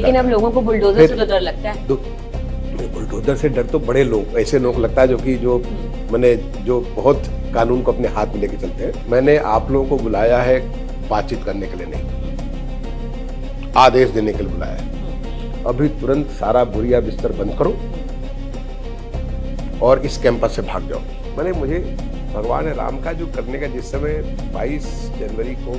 लेकिन अब लोगों को बुलडोजर से तो डर लगता है। बुलडोजर से डर तो बड़े लोग, ऐसे लोग लगता है जो मैंने जो बहुत कानून को अपने हाथ में लेके चलते हैं। मैंने आप लोगों को बुलाया है बातचीत करने के लिए नहीं, आदेश देने के लिए बुलाया है। अभी तुरंत सारा बोरिया बिस्तर बंद करो और इस कैंपस से भाग जाओ। मुझे भगवान राम का जो करने का, जिस समय 22 जनवरी को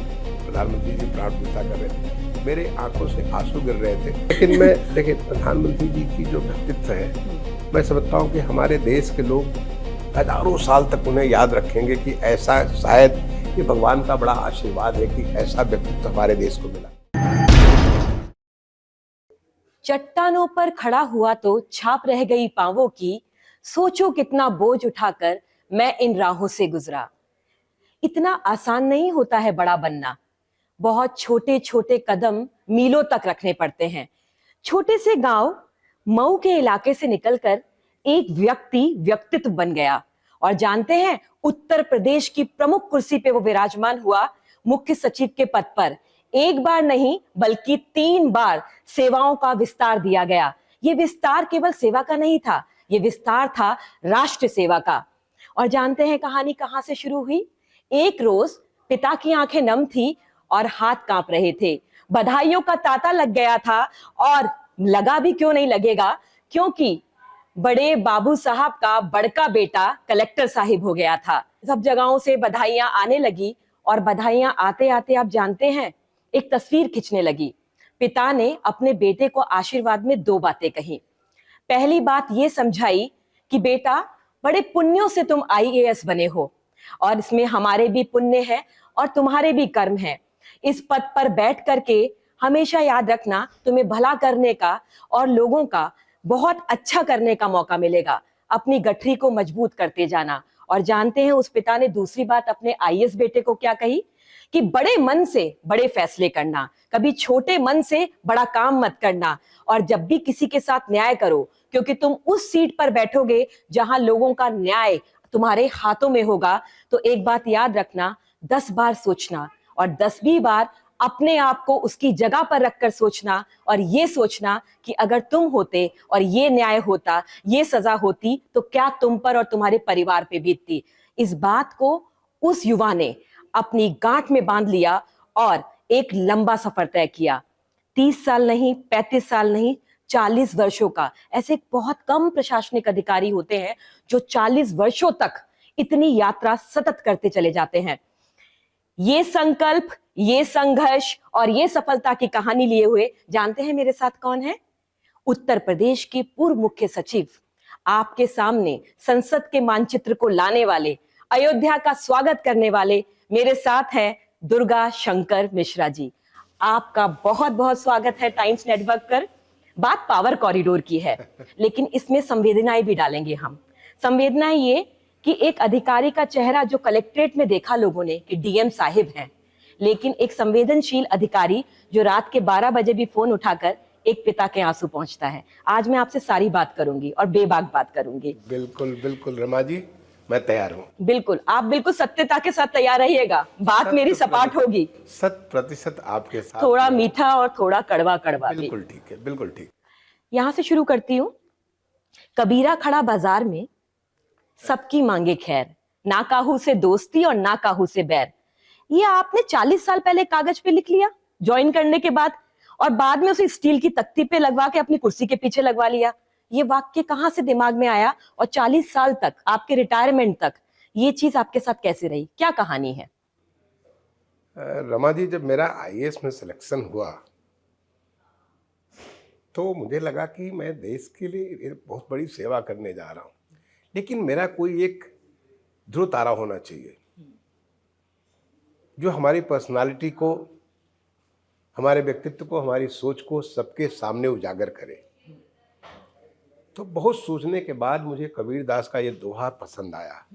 प्रधानमंत्री जी प्राण प्रतिष्ठा कर रहे थे, मेरे आंखों से आंसू गिर रहे थे। लेकिन देखिए प्रधानमंत्री जी की जो व्यक्तित्व है, मैं समझता हूँ कि हमारे देश के लोग हजारों साल तक उन्हें याद रखेंगे कि ऐसा, शायद ये भगवान का बड़ा आशीर्वाद है कि ऐसा व्यक्तित्व हमारे देश को मिला। चट्टानों पर खड़ा हुआ तो छाप रह गई पांवों की, सोचो कितना बोझ उठाकर मैं इन राहों से गुजरा। इतना आसान नहीं होता है बड़ा बनना, बहुत छोटे छोटे कदम मीलों तक रखने पड़ते हैं। छोटे से गांव मऊ के इलाके से निकलकर एक व्यक्तित्व बन गया, और जानते हैं उत्तर प्रदेश की प्रमुख कुर्सी पे वो विराजमान हुआ, मुख्य सचिव के पद पर। एक बार नहीं बल्कि 3 बार सेवाओं का विस्तार दिया गया। ये विस्तार केवल सेवा का नहीं था, ये विस्तार था राष्ट्र सेवा का। और जानते हैं कहानी कहां से शुरू हुई? एक रोज पिता की आंखें नम थी और हाथ कांप रहे थे। बधाइयों का तांता लग गया था, और लगा भी क्यों नहीं लगेगा, क्योंकि बड़े बाबू साहब का बड़का बेटा कलेक्टर साहिब हो गया था। सब जगहों से बधाइयां आने लगी, और बधाइयां आते आते आप जानते हैं एक तस्वीर खिंचने लगी। पिता ने अपने बेटे को आशीर्वाद में 2 बातें कही। पहली बात ये समझाई कि बेटा, बड़े पुण्यों से तुम IAS बने हो, और इसमें हमारे भी पुण्य है और तुम्हारे भी कर्म है। इस पद पर बैठ करके हमेशा याद रखना, तुम्हें भला करने का और लोगों का बहुत अच्छा करने का मौका मिलेगा। अपनी गठरी को मजबूत करते जाना। और जानते हैं उस पिता ने दूसरी बात अपने IAS बेटे को क्या कही? कि बड़े मन से बड़े फैसले करना, कभी छोटे मन से बड़ा काम मत करना, और जब भी किसी के साथ न्याय करो, क्योंकि तुम उस सीट पर बैठोगे जहां लोगों का न्याय तुम्हारे हाथों में होगा। तो एक बात याद रखना, 10 बार सोचना, और 10वीं बार अपने आप को उसकी जगह पर रखकर सोचना, और ये सोचना कि अगर तुम होते और ये न्याय होता, ये सजा होती, तो क्या तुम पर और तुम्हारे परिवार पे बीतती। इस बात को उस युवा ने अपनी गांठ में बांध लिया और एक लंबा सफर तय किया। 30 साल नहीं, 35 साल नहीं, 40 वर्षों का। ऐसे बहुत कम प्रशासनिक अधिकारी होते हैं जो 40 वर्षों तक इतनी यात्रा सतत करते चले जाते हैं। ये संकल्प, ये संघर्ष और ये सफलता की कहानी लिए हुए जानते हैं मेरे साथ कौन है? उत्तर प्रदेश के पूर्व मुख्य सचिव, आपके सामने संसद के मानचित्र को लाने वाले, अयोध्या का स्वागत करने वाले मेरे साथ हैं दुर्गा शंकर मिश्रा जी। आपका बहुत बहुत स्वागत है टाइम्स नेटवर्क पर। बात पावर कॉरिडोर की है, लेकिन इसमें संवेदनाएं भी डालेंगे हम। संवेदनाएं ये कि एक अधिकारी का चेहरा जो कलेक्ट्रेट में देखा लोगों ने कि DM साहिब हैं, लेकिन एक संवेदनशील अधिकारी जो रात के 12 बजे भी फोन उठाकर एक पिता के आंसू पहुंचता है। आज मैं आपसे सारी बात करूंगी और बेबाक बात करूंगी। बिल्कुल बिल्कुल रमा जी, मैं तैयार हूँ। बिल्कुल, आप बिल्कुल सत्यता के साथ तैयार रहिएगा। बात मेरी सपाट होगी, 100% आपके साथ, थोड़ा मीठा और थोड़ा कड़वा कड़वा भी। बिल्कुल ठीक है, बिल्कुल ठीक। यहां से शुरू करती हूँ। कबीरा खड़ा बाजार में, सबकी मांगे खैर, ना काहू से दोस्ती और ना काहू से बैर। ये आपने 40 साल पहले कागज पे लिख लिया ज्वाइन करने के बाद, और बाद में उसे स्टील की तख्ती पे लगवा के अपनी कुर्सी के पीछे लगवा लिया। ये वाक्य कहां से दिमाग में आया, और 40 साल तक, आपके रिटायरमेंट तक ये चीज आपके साथ कैसे रही? क्या कहानी है? रमा जी, जब मेरा IAS में सिलेक्शन हुआ तो मुझे लगा कि मैं देश के लिए बहुत बड़ी सेवा करने जा रहा हूँ, लेकिन मेरा कोई एक ध्रुव तारा होना चाहिए जो हमारी पर्सनालिटी को, हमारे व्यक्तित्व को, हमारी सोच को सबके सामने उजागर करे। तो बहुत सोचने के बाद मुझे कबीर दास का ये दोहा पसंद आया।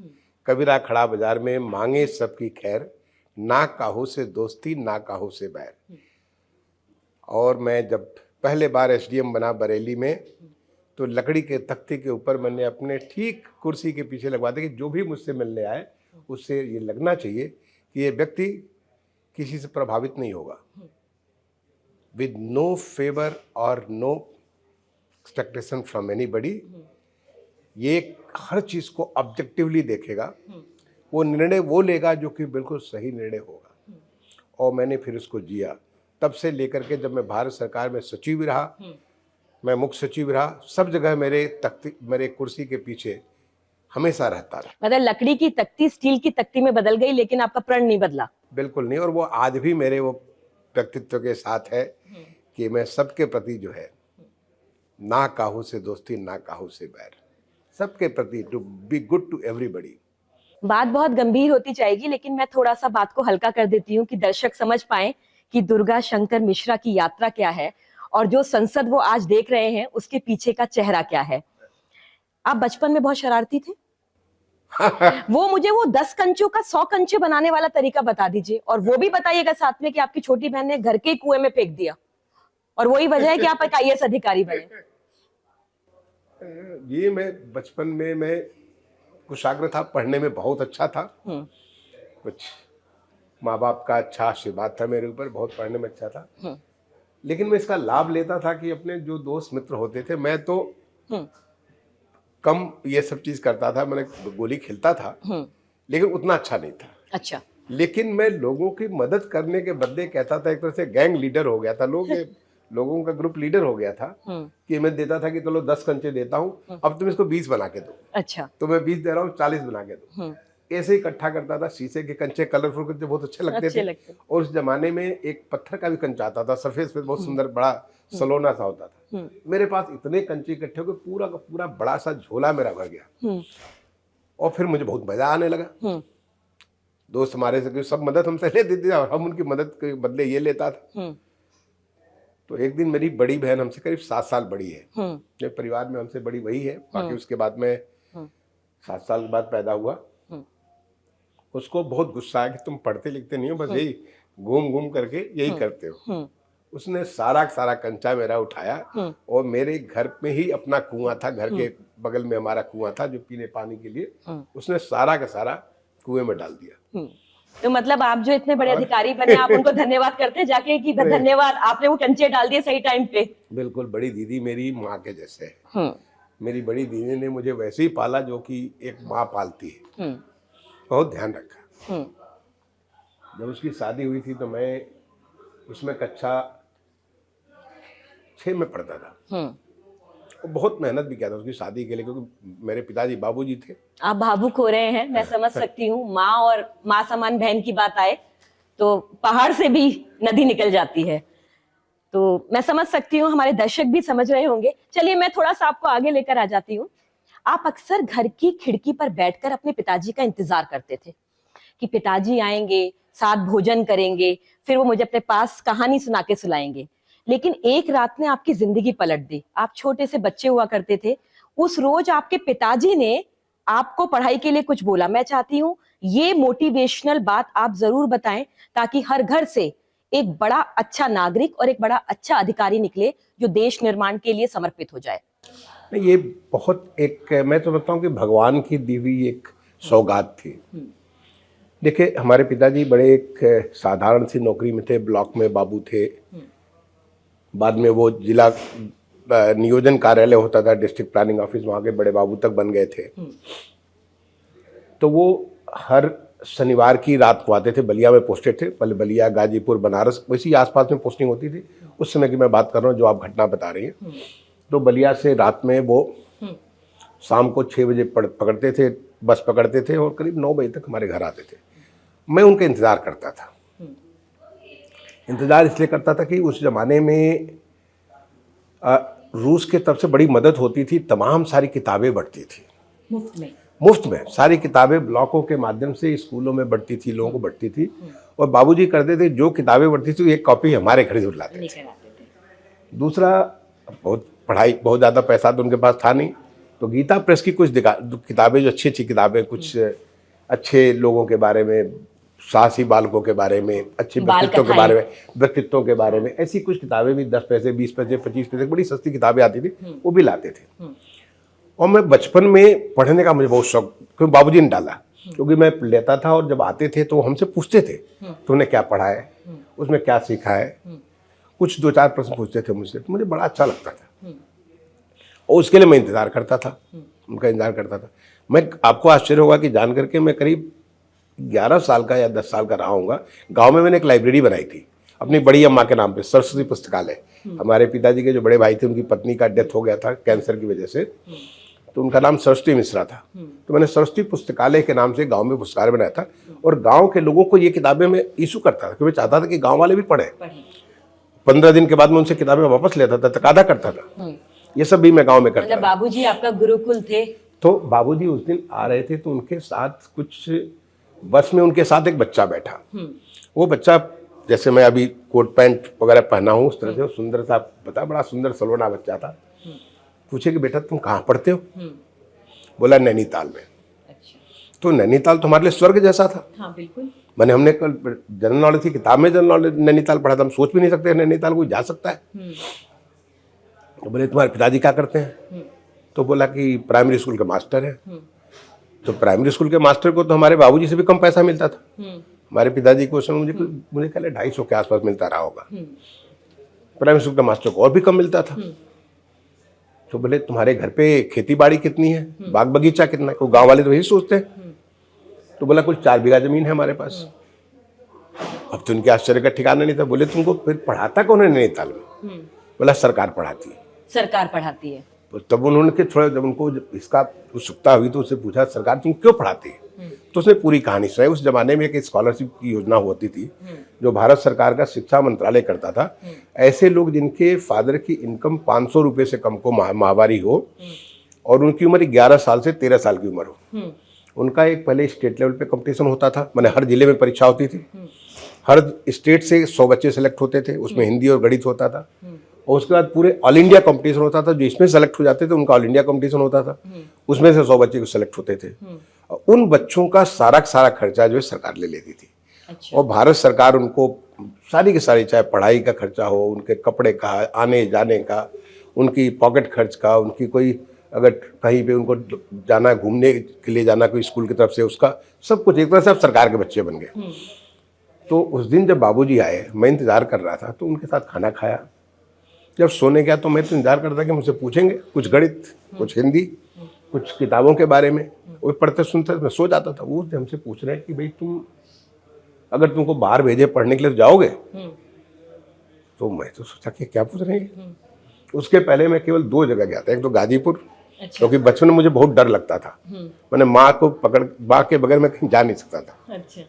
कबीरा खड़ा बाजार में, मांगे सबकी खैर, ना काहू से दोस्ती ना काहू से बैर। और मैं जब पहले बार SDM बना बरेली में, तो लकड़ी के तख्ते के ऊपर मैंने अपने ठीक कुर्सी के पीछे लगवा दिया कि जो भी मुझसे मिलने आए उससे ये लगना चाहिए कि ये व्यक्ति किसी से प्रभावित नहीं होगा। with no favor or no expectation from anybody, ये हर चीज को ऑब्जेक्टिवली देखेगा, वो निर्णय वो लेगा जो कि बिल्कुल सही निर्णय होगा। और मैंने फिर उसको जिया। तब से लेकर के जब मैं भारत सरकार में सचिव भी रहा, मैं मुख्य सचिव रहा, सब जगह मेरे कुर्सी के पीछे हमेशा रहता रहा। मतलब लकड़ी की तख्ती स्टील की तख्ती में बदल गई, लेकिन आपका प्रण नहीं बदला। बिल्कुल नहीं। और वो आज भी मेरे वो व्यक्तित्व के साथ है कि मैं सबके प्रति जो है, ना काहू से दोस्ती ना काहू से बैर, सबके प्रति to be good to everybody. बात बहुत गंभीर होती जाएगी, लेकिन मैं थोड़ा सा बात को हल्का कर देती हूँ कि दर्शक समझ पाए कि दुर्गा शंकर मिश्रा की यात्रा क्या है और जो संसद वो आज देख रहे हैं उसके पीछे का चेहरा क्या है। आप बचपन में बहुत शरारती थे। वो मुझे वो 10 कंचों का 100 कंचे बनाने वाला तरीका बता दीजिए, और वो भी बताइएगा साथ में कि आपकी छोटी बहन ने घर के कुएं में फेंक दिया और वही वजह है कि आप एक IAS अधिकारी बने। ये मैं बचपन में मैं कुशाग्र था, पढ़ने में बहुत अच्छा था, कुछ माँ बाप का अच्छा आशीर्वाद था मेरे ऊपर, बहुत पढ़ने में अच्छा था। लेकिन मैं इसका लाभ लेता था कि अपने जो दोस्त मित्र होते थे, मैं तो कम ये सब चीज करता था, मैंने गोली खेलता था लेकिन उतना अच्छा नहीं था। अच्छा। लेकिन मैं लोगों की मदद करने के बदले कहता था, एक तरह से गैंग लीडर हो गया था, लोगों का ग्रुप लीडर हो गया था कि मैं देता था कि चलो 10 कंचे देता हूँ, अब तुम इसको 20 बना के दो। अच्छा। तो मैं 20 दे रहा हूँ, 40 बना के दो। ऐसे ही इकट्ठा करता था। शीशे के कंचे, कलरफुल कंचे बहुत अच्छे लगते थे। और उस जमाने में एक पत्थर का भी कंचा आता था, सफेद सफेद, बहुत सुंदर, बड़ा सलोना सा होता था। मेरे पास इतने कंचे इकट्ठे हो गए, पूरा का पूरा बड़ा सा झोला मेरा भर गया। और फिर मुझे बहुत मजा आने लगा। दोस्त हमारे से सब मदद हमसे लेते थे और हम उनकी मदद के बदले ये लेता था। तो एक दिन मेरी बड़ी बहन हमसे करीब 7 साल बड़ी है, मेरे परिवार में हमसे बड़ी वही है, बाकी उसके बाद में 7 साल के बाद पैदा हुआ। उसको बहुत गुस्सा आया कि तुम पढ़ते लिखते नहीं हो, बस यही घूम घूम करके यही करते हो। उसने सारा सारा कंचा मेरा उठाया और मेरे घर में ही अपना कुआं था, घर के बगल में हमारा कुआं था जो पीने पानी के लिए, उसने सारा का सारा कुएं में डाल दिया। तो मतलब आप जो इतने बड़े अधिकारी बने, आप उनको धन्यवाद करते हैं जाके कि धन्यवाद, आपने वो कंचे डाल दिए सही टाइम पे। बिल्कुल। बड़ी दीदी मेरी माँ के जैसे है। मेरी बड़ी दीदी ने मुझे वैसे ही पाला जो कि एक माँ पालती है। बहुत ध्यान रखा। जब उसकी शादी हुई थी तो मैं उसमें कक्षा 6 में पढ़ता था। और बहुत मेहनत भी किया था उसकी शादी के लिए, क्योंकि मेरे पिताजी बाबूजी थे। आप भावुक हो रहे हैं, मैं समझ सकती हूँ। माँ और माँ समान बहन की बात आए तो पहाड़ से भी नदी निकल जाती है, तो मैं समझ सकती हूँ, हमारे दर्शक भी समझ रहे होंगे। चलिए मैं थोड़ा सा आपको आगे लेकर आ जाती हूँ। आप अक्सर घर की खिड़की पर बैठकर अपने पिताजी का इंतजार करते थे कि पिताजी आएंगे, साथ भोजन करेंगे, फिर वो मुझे अपने पास कहानी सुना के सुलाएंगे। लेकिन एक रात ने आपकी जिंदगी पलट दी। आप छोटे से बच्चे हुआ करते थे, उस रोज आपके पिताजी ने आपको पढ़ाई के लिए कुछ बोला। मैं चाहती हूँ ये मोटिवेशनल बात आप जरूर बताएं, ताकि हर घर से एक बड़ा अच्छा नागरिक और एक बड़ा अच्छा अधिकारी निकले जो देश निर्माण के लिए समर्पित हो जाए। ये बहुत एक, मैं तो समझता हूँ कि भगवान की दी हुई एक सौगात थी। देखिए, हमारे पिताजी बड़े एक साधारण सी नौकरी में थे, ब्लॉक में बाबू थे। बाद में वो जिला नियोजन कार्यालय होता था, डिस्ट्रिक्ट प्लानिंग ऑफिस, वहाँ के बड़े बाबू तक बन गए थे। तो वो हर शनिवार की रात को आते थे। बलिया में पोस्टेड थे, पहले बलिया, गाजीपुर, बनारस, वैसी आसपास में पोस्टिंग होती थी। उस समय की मैं बात कर रहा हूँ जो आप घटना बता रही हैं। तो बलिया से रात में वो शाम को 6 बजे पकड़ते थे, बस पकड़ते थे और करीब 9 बजे तक हमारे घर आते थे। मैं उनका इंतज़ार करता था। इंतज़ार इसलिए करता था कि उस ज़माने में रूस के तरफ से बड़ी मदद होती थी, तमाम सारी किताबें बढ़ती थी मुफ्त में सारी किताबें ब्लॉकों के माध्यम से स्कूलों में बढ़ती थी, लोगों को बढ़ती थी। और बाबूजी करते थे, जो किताबें बढ़ती थी एक कॉपी हमारे घर जरूर लाते थे। दूसरा, बहुत पढ़ाई, बहुत ज़्यादा पैसा तो उनके पास था नहीं, तो गीता प्रेस की कुछ किताबें, जो अच्छी अच्छी किताबें, कुछ अच्छे लोगों के बारे में, साहसी बालकों के बारे में, अच्छे व्यक्तित्वों के बारे में, ऐसी कुछ किताबें भी 10 पैसे, 20 पैसे, 25 पैसे, बड़ी सस्ती किताबें आती थी, वो भी लाते थे। और मैं बचपन में पढ़ने का मुझे बहुत शौक, क्योंकि बाबूजी ने डाला, क्योंकि मैं लेता था और जब आते थे तो हमसे पूछते थे तुमने क्या पढ़ा है, उसमें क्या सीखा है। कुछ 2-4 प्रश्न पूछते थे मुझसे, तो मुझे बड़ा अच्छा लगता था और उसके लिए मैं इंतज़ार करता था, उनका इंतज़ार करता था। मैं आपको आश्चर्य होगा कि जान करके मैं करीब 11 साल का या 10 साल का रहा हूँगा। गाँव में मैंने एक लाइब्रेरी बनाई थी अपनी बड़ी अम्मा के नाम पे, सरस्वती पुस्तकालय। हमारे पिताजी के जो बड़े भाई थे उनकी पत्नी का डेथ हो गया था कैंसर की वजह से, तो उनका नाम सरस्वती मिश्रा था। तो मैंने सरस्वती पुस्तकालय के नाम से गांव में पुस्तकालय बनाया था और गांव के लोगों को ये किताबें मैं इशू करता था, क्योंकि मैं चाहता था कि गांव वाले भी पढ़ें। 15 दिन के बाद मैं उनसे किताबें वापस लेता था, तकादा करता था। ये सब भी मैं गाँव में करता था। बाबूजी आपका गुरुकुल थे? तो बाबूजी उस दिन आ रहे थे, तो उनके साथ कुछ बस में उनके साथ एक बच्चा बैठा। वो बच्चा जैसे मैं अभी कोट पैंट वगैरह पहना हूँ उस तरह से, सुंदर सा बता, बड़ा सुंदर सलोना बच्चा था। पूछे कि बेटा तुम कहाँ पढ़ते हो? बोला नैनीताल में। अच्छा। तो नैनीताल तुम्हारे लिए स्वर्ग जैसा था। हाँ बिल्कुल। मैंने हमने कल जनरल नॉलेज की किताब में जनरल नॉलेज नैनीताल पढ़ा था, हम सोच भी नहीं सकते नैनीताल कोई जा सकता है। तो बोले तुम्हारे पिताजी क्या करते हैं? तो बोला कि प्राइमरी स्कूल के मास्टर है। तो प्राइमरी स्कूल के मास्टर को तो हमारे बाबूजी से भी कम पैसा मिलता था। हमारे पिताजी को उस समय मुझे कल 250 के आसपास मिलता रहा होगा। प्राइमरी स्कूल के मास्टर को और भी कम मिलता था। तो बोले तुम्हारे घर पे खेती बाड़ी कितनी है, बाग बगीचा कितना है? तो गांव वाले तो यही सोचते हैं। तो बोला कुछ 4 बीघा जमीन है हमारे पास। अब तो उनके आश्चर्य का ठिकाना नहीं था। बोले तुमको फिर पढ़ाता कौन है नैनीताल में? बोला सरकार पढ़ाती है। सरकार पढ़ाती है। तो तब उन्होंने थोड़ा, जब उनको इसका उत्सुकता हुई तो उससे पूछा सरकार तुम क्यों पढ़ाती है? तो उसने पूरी कहानी सुनाई। उस जमाने में एक स्कॉलरशिप की योजना होती थी जो भारत सरकार का शिक्षा मंत्रालय करता था। ऐसे लोग जिनके फादर की इनकम 500 रुपये से कम को माहवारी हो और उनकी उम्र 11 साल से 13 साल की उम्र हो, उनका एक पहले स्टेट लेवल पे कंपटीशन होता था। मैंने हर जिले में परीक्षा होती थी, हर स्टेट से 100 बच्चे सेलेक्ट होते थे, उसमें हिंदी और गणित होता था। और उसके बाद पूरे ऑल इंडिया कंपटीशन होता था, जो इसमें सेलेक्ट हो जाते थे उनका ऑल इंडिया कंपटीशन होता था, उसमें से 100 बच्चे को सेलेक्ट होते थे। और उन बच्चों का सारा खर्चा जो है सरकार ले लेती थी। अच्छा। और भारत सरकार उनको सारी की सारी, चाहे पढ़ाई का खर्चा हो, उनके कपड़े का, आने जाने का, उनकी पॉकेट खर्च का, उनकी कोई अगर कहीं पे उनको जाना, घूमने के लिए जाना कोई स्कूल की तरफ से, उसका सब कुछ, एक तरह से अब सरकार के बच्चे बन गए। तो उस दिन जब बाबूजी आए, मैं इंतजार कर रहा था, तो उनके साथ खाना खाया। जब सोने गया तो मैं तो इंतजार करता कि मुझसे पूछेंगे कुछ गणित, कुछ हिंदी, कुछ किताबों के बारे में। वो पढ़ते सुनते मैं सो जाता था। वो हमसे पूछ रहे हैं कि भाई तुम, अगर तुमको बाहर भेजे पढ़ने के लिए तो जाओगे? तो मैं तो सोचा कि क्या पूछ रहे हैं। उसके पहले मैं केवल 2 जगह गया था। एक तो गाजीपुर, क्योंकि बचपन में मुझे बहुत डर लगता था। मैंने माँ को पकड़, माँ के बगैर मैं कहीं जा नहीं सकता था। अच्छा।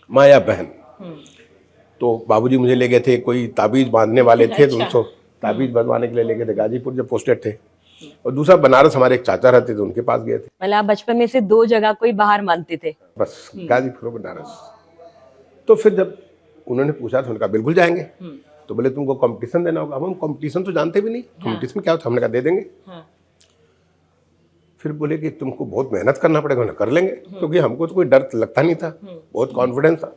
माँ या बहन। तो बाबूजी मुझे ले गए थे, कोई ताबीज बांधने वाले थे, तो उनको ताबीज बंधवाने के लिए ले गए थे गाजीपुर जब पोस्टेड थे। और दूसरा बनारस, हमारे एक चाचा रहते थे, उनके पास गए थे। मतलब आप बचपन में से 2 जगह कोई बाहर मानते थे? बस गाजीपुर और बनारस। तो फिर जब उन्होंने पूछा तो उनका बिल्कुल जाएंगे। तो बोले तुमको कंपटीशन देना होगा। हम कंपटीशन तो जानते भी नहीं, कंपटीशन क्या होता है? हमने कहा दे देंगे। फिर बोले कि तुमको बहुत मेहनत करना पड़ेगा। हमने कर लेंगे, क्योंकि हमको तो कोई डर लगता नहीं था, बहुत कॉन्फिडेंस था।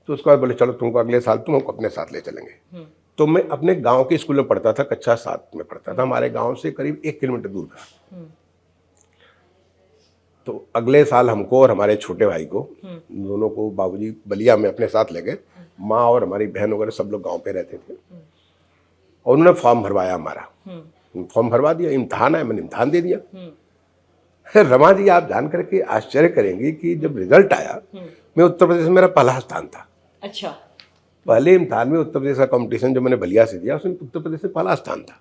तो उसके बाद बोले चलो तुमको अगले साल तुम हमको अपने साथ ले चलेंगे। तो मैं अपने गांव के स्कूल में पढ़ता था, कक्षा 7 में पढ़ता था। हमारे गांव से करीब 1 किलोमीटर दूर था। तो अगले साल हमको और हमारे छोटे भाई को, दोनों को बाबूजी बलिया में अपने साथ ले गए। माँ और हमारी बहन वगैरह सब लोग गांव पे रहते थे। और उन्होंने फॉर्म भरवाया हमारा। फॉर्म भरवा दिया, इम्तहान है, मैंने इम्तहान दे दिया। रमा जी, आप जान करके आश्चर्य करेंगे कि जब रिजल्ट आया, मैं उत्तर प्रदेश में, मेरा पहला स्थान था। अच्छा। पहले इम्तहान में उत्तर प्रदेश का कंपटीशन जो मैंने बलिया से दिया, उसमें उत्तर प्रदेश में पहला स्थान था।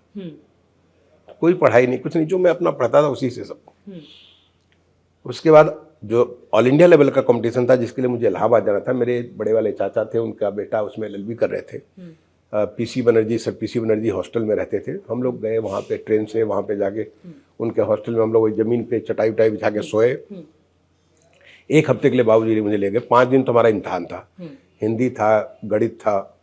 कोई पढ़ाई नहीं, कुछ नहीं, जो मैं अपना पढ़ता था उसी से सब। उसके बाद जो ऑल इंडिया लेवल का कंपटीशन था, जिसके लिए मुझे इलाहाबाद जाना था, मेरे बड़े वाले चाचा थे, उनका बेटा उसमें LLB कर रहे थे। PC Banerjee, sir PC Banerjee hostel में रहते थे। हम लोग गए वहाँ पे ट्रेन से, वहाँ पे जाके उनके हॉस्टल में हम लोग ज़मीन पे चटाई उटाई बिछा के सोए। 1 हफ्ते के लिए बाबूजी ने मुझे ले गए। 5 दिन तो हमारा इम्तहान था। हिंदी था, गणित था,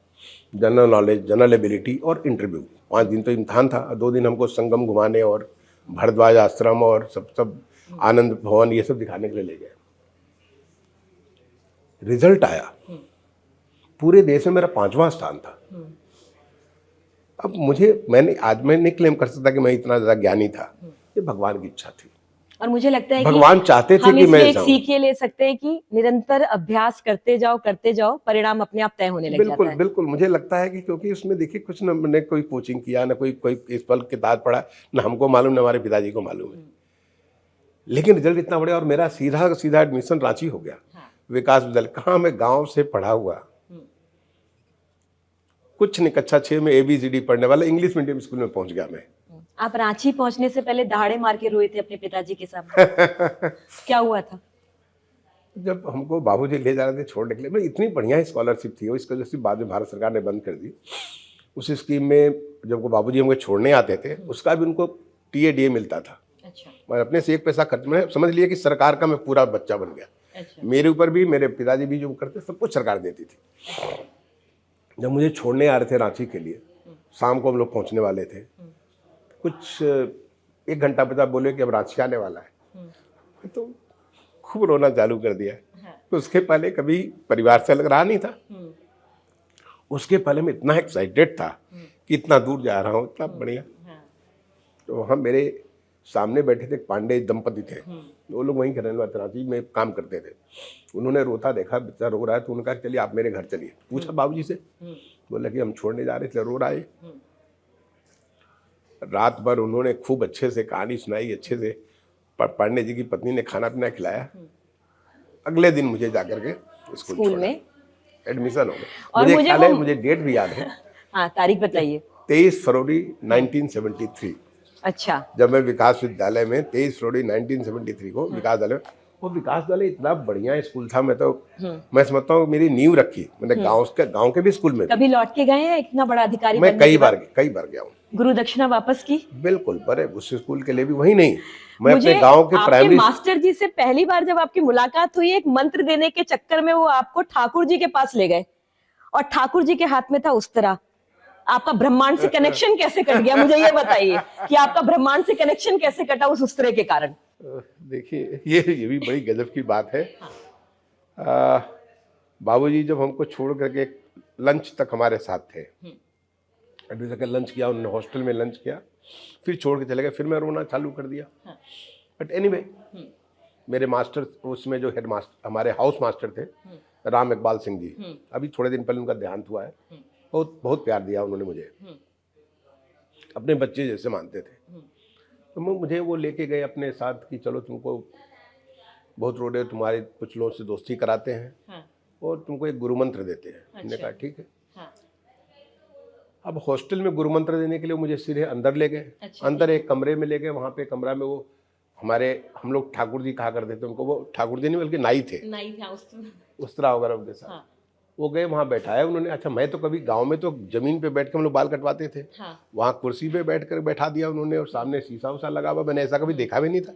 जनरल नॉलेज, जनरल एबिलिटी और इंटरव्यू। 5 दिन तो इम्तहान था। 2 दिन हमको संगम घुमाने और भारद्वाज आश्रम और सब आनंद भवन ये सब दिखाने के लिए ले गए। रिजल्ट आया, पूरे देश में मेरा 5वां स्थान था। अब आज मैं नहीं क्लेम कर सकता कि मैं इतना ज़्यादा ज्ञानी था, ये भगवान की इच्छा थी। और मुझे लगता है भगवान कि चाहते थे हम कि इसमें मैं एक जाऊं। सीख ये ले सकते हैं कि निरंतर अभ्यास करते जाओ, परिणाम अपने आप तय होने लग जाता बिल्कुल है। बिल्कुल, मुझे लगता है कि क्योंकि उसमें देखिए कुछ न मैंने कोई कोचिंग किया, ना कोई कोई इस पल किताब पढ़ा, ना हमको मालूम, ना हमारे पिताजी को मालूम है, लेकिन रिजल्ट इतना बढ़िया और मेरा सीधा सीधा एडमिशन रांची हो गया। हाँ। विकास विद्यालय, कहाँ मैं गांव से पढ़ा हुआ, कुछ नहीं, कक्षा 6 में ABCD पढ़ने वाला इंग्लिश मीडियम स्कूल में पहुंच गया मैं। आप रांची पहुंचने से पहले दहाड़े मार के रोए थे अपने पिताजी के सामने। क्या हुआ था? जब हमको बाबूजी ले जा रहे थे छोड़ने के लिए, मैं इतनी बढ़िया स्कॉलरशिप थी वो, इसकी वजह से बाद में भारत सरकार ने बंद कर दी। उस स्कीम में जब वो बाबूजी हमको छोड़ने आते थे, उसका भी उनको TADA मिलता था। अच्छा। मैं अपने से एक पैसा खर्च, मैं समझ लिया कि सरकार का मैं पूरा बच्चा बन गया। अच्छा। मेरे ऊपर भी, मेरे पिताजी भी जो करते, सब कुछ सरकार देती थी। जब मुझे छोड़ने आ रहे थे रांची के लिए, शाम को हम लोग पहुंचने वाले थे, कुछ 1 घंटा बचा, बोले कि अब रांची आने वाला है, तो खूब रोना चालू कर दिया। तो उसके पहले कभी परिवार से अलग रहा नहीं था, उसके पहले मैं इतना एक्साइटेड था कि इतना दूर जा रहा हूँ, इतना बढ़िया। तो वहाँ मेरे सामने बैठे थे एक पांडे दंपति थे, वो लोग वहीं रहने वाले थे, रांची में काम करते थे। उन्होंने रोता देखा बच्चा रो रहा है, तो उन्होंने कहा चलिए आप मेरे घर चलिए। पूछा बाबूजी से, बोला कि हम छोड़ने जा रहे थे, रो रहा है। रात भर उन्होंने खूब अच्छे से कहानी सुनाई, अच्छे से पांडे जी की पत्नी ने खाना पीना खिलाया। अगले दिन मुझे जाकर के स्कूल में एडमिशन हो गया। और मुझे मुझे ख्याल है, वो- मुझे डेट भी याद है। हाँ, तारीख बताइए। 23 फरवरी 1973, अच्छा। जब मैं विकास विद्यालय में 23 फरवरी 1973 को विकास विद्यालय, वो विकास विद्यालय इतना बढ़िया स्कूल था। मैं समझता हूँ मेरी नींव रखी मैंने गांव के भी स्कूल में। कभी लौट के गए हैं इतना बड़ा अधिकारी मैं बनने के बाद? कई बार गया हूँ। गुरु दक्षिणा वापस की? बिल्कुल, बड़े उस स्कूल के लिए भी वही नहीं, मैं मुझे अपने गांव के आपके प्राइमरी मास्टर जी से पहली बार जब आपकी मुलाकात हुई, एक मंत्र देने के चक्कर में वो आपको ठाकुर जी के पास ले गए और ठाकुर जी के हाथ में था उस्तरा। आपका ब्रह्मांड से कनेक्शन कैसे कट गया, मुझे ये बताइए कि आपका ब्रह्मांड से कनेक्शन कैसे कटा उस उस्तरे के कारण? देखिए, ये भी बड़ी गजब की बात है। बाबूजी जब हमको छोड़ करके लंच तक हमारे साथ थे, एडमिशन का लंच किया, उन्होंने हॉस्टल में लंच किया, फिर छोड़ के चले गए, फिर मैं रोना चालू कर दिया। बट एनीवे, मेरे मास्टर, उसमें जो हेड मास्टर हमारे हाउस मास्टर थे, राम इकबाल सिंह जी, अभी थोड़े दिन पहले उनका देहांत हुआ है। बहुत बहुत प्यार दिया उन्होंने मुझे, अपने बच्चे जैसे मानते थे। तो मुझे वो लेके गए अपने साथ कि चलो तुमको बहुत रोडे, तुम्हारे कुछ लोगों से दोस्ती कराते हैं और तुमको एक गुरु मंत्र देते हैं। हमने कहा ठीक है। अब हॉस्टल में गुरु मंत्र देने के लिए मुझे सीधे अंदर ले गए। अंदर एक कमरे में ले गए, वहाँ पे कमरा में वो हम लोग ठाकुर जी कहा करते थे उनको, वो ठाकुर जी नहीं बल्कि नाई थे, उस्तरा वगैरह उनके साथ। वो गए, वहाँ बैठाया उन्होंने। अच्छा, मैं तो कभी गांव में तो जमीन पे बैठ के हम लोग बाल कटवाते थे, वहाँ कुर्सी पे बैठा दिया उन्होंने और सामने शीशा उसा लगा हुआ, मैंने ऐसा कभी देखा भी नहीं था।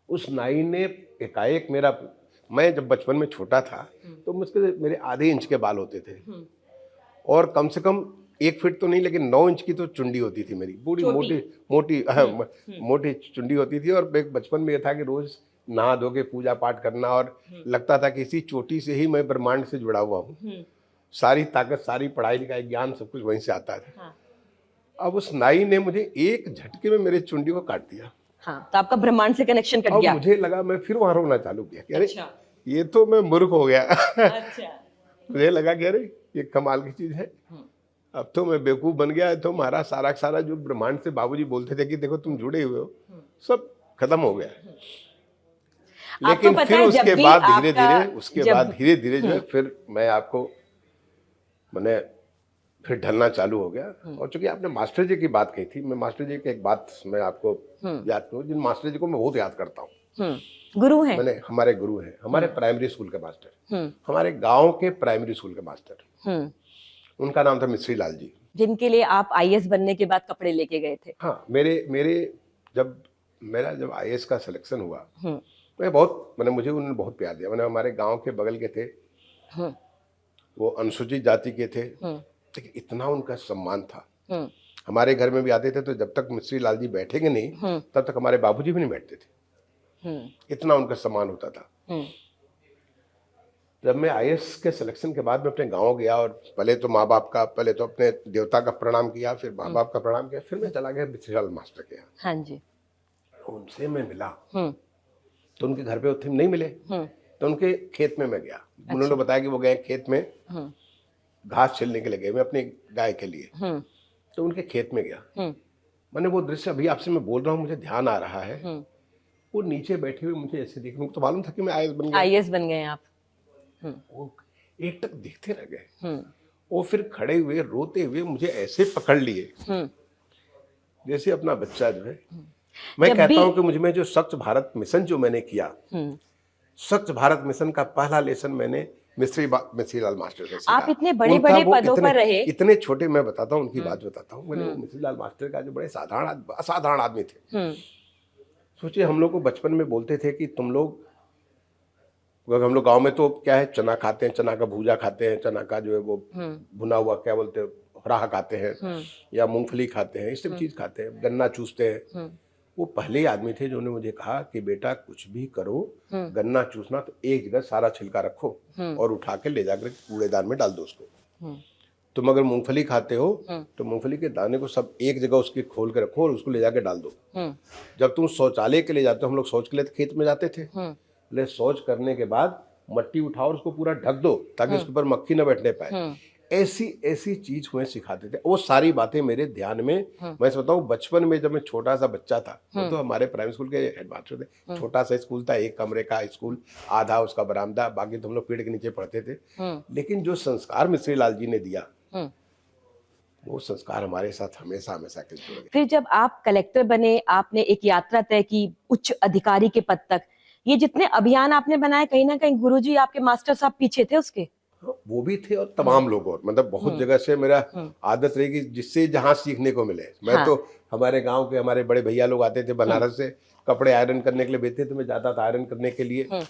उस नाई ने एकाएक मैं जब बचपन में छोटा था तो मुझके मेरे आधे इंच के बाल होते थे और कम से कम 1 फीट तो नहीं लेकिन 9 इंच की तो चुंडी होती थी मेरी, पूरी मोटी चुंडी होती थी। और बचपन में यह था कि रोज नहा धो के पूजा पाठ करना और लगता था कि इसी चोटी से ही मैं ब्रह्मांड से जुड़ा हुआ हूँ। सारी ताकत, सारी पढ़ाई लिखाई, ज्ञान सब कुछ वहीं से आता था। अब उस नाई ने मुझे एक झटके में मेरे चुंडी को काट दिया। तो आपका ब्रह्मांड से कनेक्शन कट गया। मुझे लगा, मैं फिर वहां रोना चालू किया कि अरे ये तो मैं मूर्ख हो गया। मुझे लगा कि अरे ये कमाल की चीज है, अब तो मैं बेवकूफ बन गया। तो हमारा सारा जो ब्रह्मांड से बाबूजी बोलते थे कि देखो तुम जुड़े हुए हो, सब खत्म हो गया। लेकिन फिर उसके बाद धीरे धीरे जो है फिर मैं आपको मैंने फिर ढलना चालू हो गया। और चूंकि आपने मास्टर जी की बात कही थी, मैं मास्टर जी की एक बात मैं आपको याद करूँ, जिन मास्टर जी को मैं बहुत याद करता हूँ। गुरु हैं? हमारे गुरु हैं, हमारे प्राइमरी स्कूल के मास्टर, हमारे गांव के प्राइमरी स्कूल के मास्टर। उनका नाम था मिश्री लाल जी, जिनके लिए आप IAS बनने के बाद कपड़े लेके गए थे। हाँ, जब IAS का सिलेक्शन हुआ, मुझे उन्होंने बहुत प्यार दिया। हमारे गांव के बगल के थे, वो अनुसूचित जाति के थे, लेकिन इतना उनका सम्मान था। हमारे घर में भी आते थे तो जब तक मिश्री लाल जी बैठेंगे नहीं तब तक हमारे बाबूजी भी नहीं बैठते थे, इतना उनका सम्मान होता था। जब मैं IAS के सिलेक्शन के बाद मैं अपने गांव गया और पहले तो अपने देवता का प्रणाम किया, फिर माँ बाप का प्रणाम किया, फिर मैं चला गया मिश्री लाल मास्टर के यहाँ। हाँ जी। उनसे मैं मिला हम्म तो उनके घर पे वो थे नहीं मिले, तो उनके खेत में मैं गया। उन्होंने बताया कि वो गए खेत में घास छिलने के लिए गए, मैं अपनी गाय के लिए, तो उनके खेत में गया। मैंने वो दृश्य अभी आपसे मैं बोल रहा हूँ, मुझे ध्यान आ रहा है। वो नीचे बैठे हुए मुझे ऐसे देख, तो मालूम था कि मैं आईएएस बन गया। आईएएस बन गए आप। वो एक टक देखते रह गए। वो फिर खड़े हुए रोते हुए मुझे ऐसे पकड़ लिए जैसे अपना बच्चा जो है। मैं कहता हूं कि मुझ में जो स्वच्छ भारत मिशन जो मैंने किया, स्वच्छ भारत मिशन का पहला लेसन मैंने मिस्त्री लाल मास्टर से सीखा। आप इतने बड़े बड़े पदों पर रहे, इतने छोटे, मैं बताता हूँ उनकी बात बताता हूँ। मैंने वो मिस्त्री लाल मास्टर का जो बड़े असाधारण आदमी थे। सोचिए, हम लोग को बचपन में बोलते थे कि तुम लोग, हम लोग गांव में तो क्या है, चना खाते हैं, चना का भूजा खाते हैं, चना का जो है वो भुना हुआ क्या बोलते हैं, राह खाते हैं, या मूंगफली खाते हैं, इस सब चीज खाते हैं, गन्ना चूसते हैं। वो पहले आदमी थे जिन्होंने मुझे कहा कि बेटा कुछ भी करो, गन्ना चूसना तो एक जगह सारा छिलका रखो और उठा के ले जाकर कूड़ेदान में डाल दो उसको। तुम अगर मूंगफली खाते हो तो मूंगफली के दाने को सब एक जगह उसके खोल के रखो और उसको ले जाके डाल दो। जब तुम शौचालय के लिए जाते हो, हम लोग शौच के लिए खेत में जाते थे, ले शौच करने के बाद मट्टी उठाओ और उसको पूरा ढक दो ताकि उसके ऊपर मक्खी न बैठने पाए। ऐसी ऐसी चीज हमें सिखाते थे। वो सारी बातें मेरे ध्यान में, मैं बताऊं, बचपन में जब मैं छोटा सा बच्चा था, तो हमारे प्राइमरी स्कूल के हेडमास्टर थे। छोटा सा स्कूल था, एक कमरे का स्कूल, आधा उसका बरामदा, बाकी तो हम लोग पेड़ के नीचे पढ़ते थे। लेकिन जो संस्कार मिस्त्री लाल जी ने दिया, वो संस्कार हमारे साथ हमेशा हमेशा के जुड़ गए। फिर जब आप कलेक्टर बने, आपने एक यात्रा तय की उच्च अधिकारी के पद तक, ये जितने अभियान आपने बनाए, कहीं ना कहीं गुरुजी आपके मास्टर साहब पीछे थे उसके। वो भी थे और तमाम लोग, और मतलब बहुत जगह से मेरा आदत रही कि जिससे जहाँ सीखने को मिले। मैं तो हमारे गांव के हमारे बड़े भैया लोग आते थे बनारस से, कपड़े आयरन करने के लिए भेजते थे, मैं जाता था आयरन करने के लिए,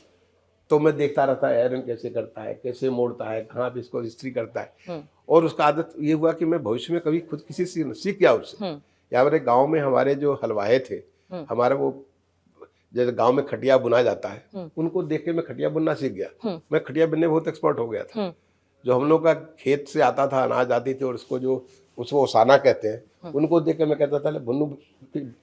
तो मैं देखता रहता आयरन कैसे करता है, कैसे मोड़ता है, कहाँ पे इसको इस्त्री करता है। और उसका आदत ये हुआ कि मैं भविष्य में कभी खुद किसी से सीख गया उससे। या हमारे गाँव में हमारे जो हलवाए थे, हमारे वो जैसे गांव में खटिया बुना जाता है, उनको देख के मैं खटिया बुनना सीख गया। मैं खटिया बुनने में बहुत एक्सपर्ट हो गया था। जो हम लोग का खेत से आता था, अनाज आती थी और उसको ओसाना कहते हैं, उनको देख के मैं कहता था, बुन्नू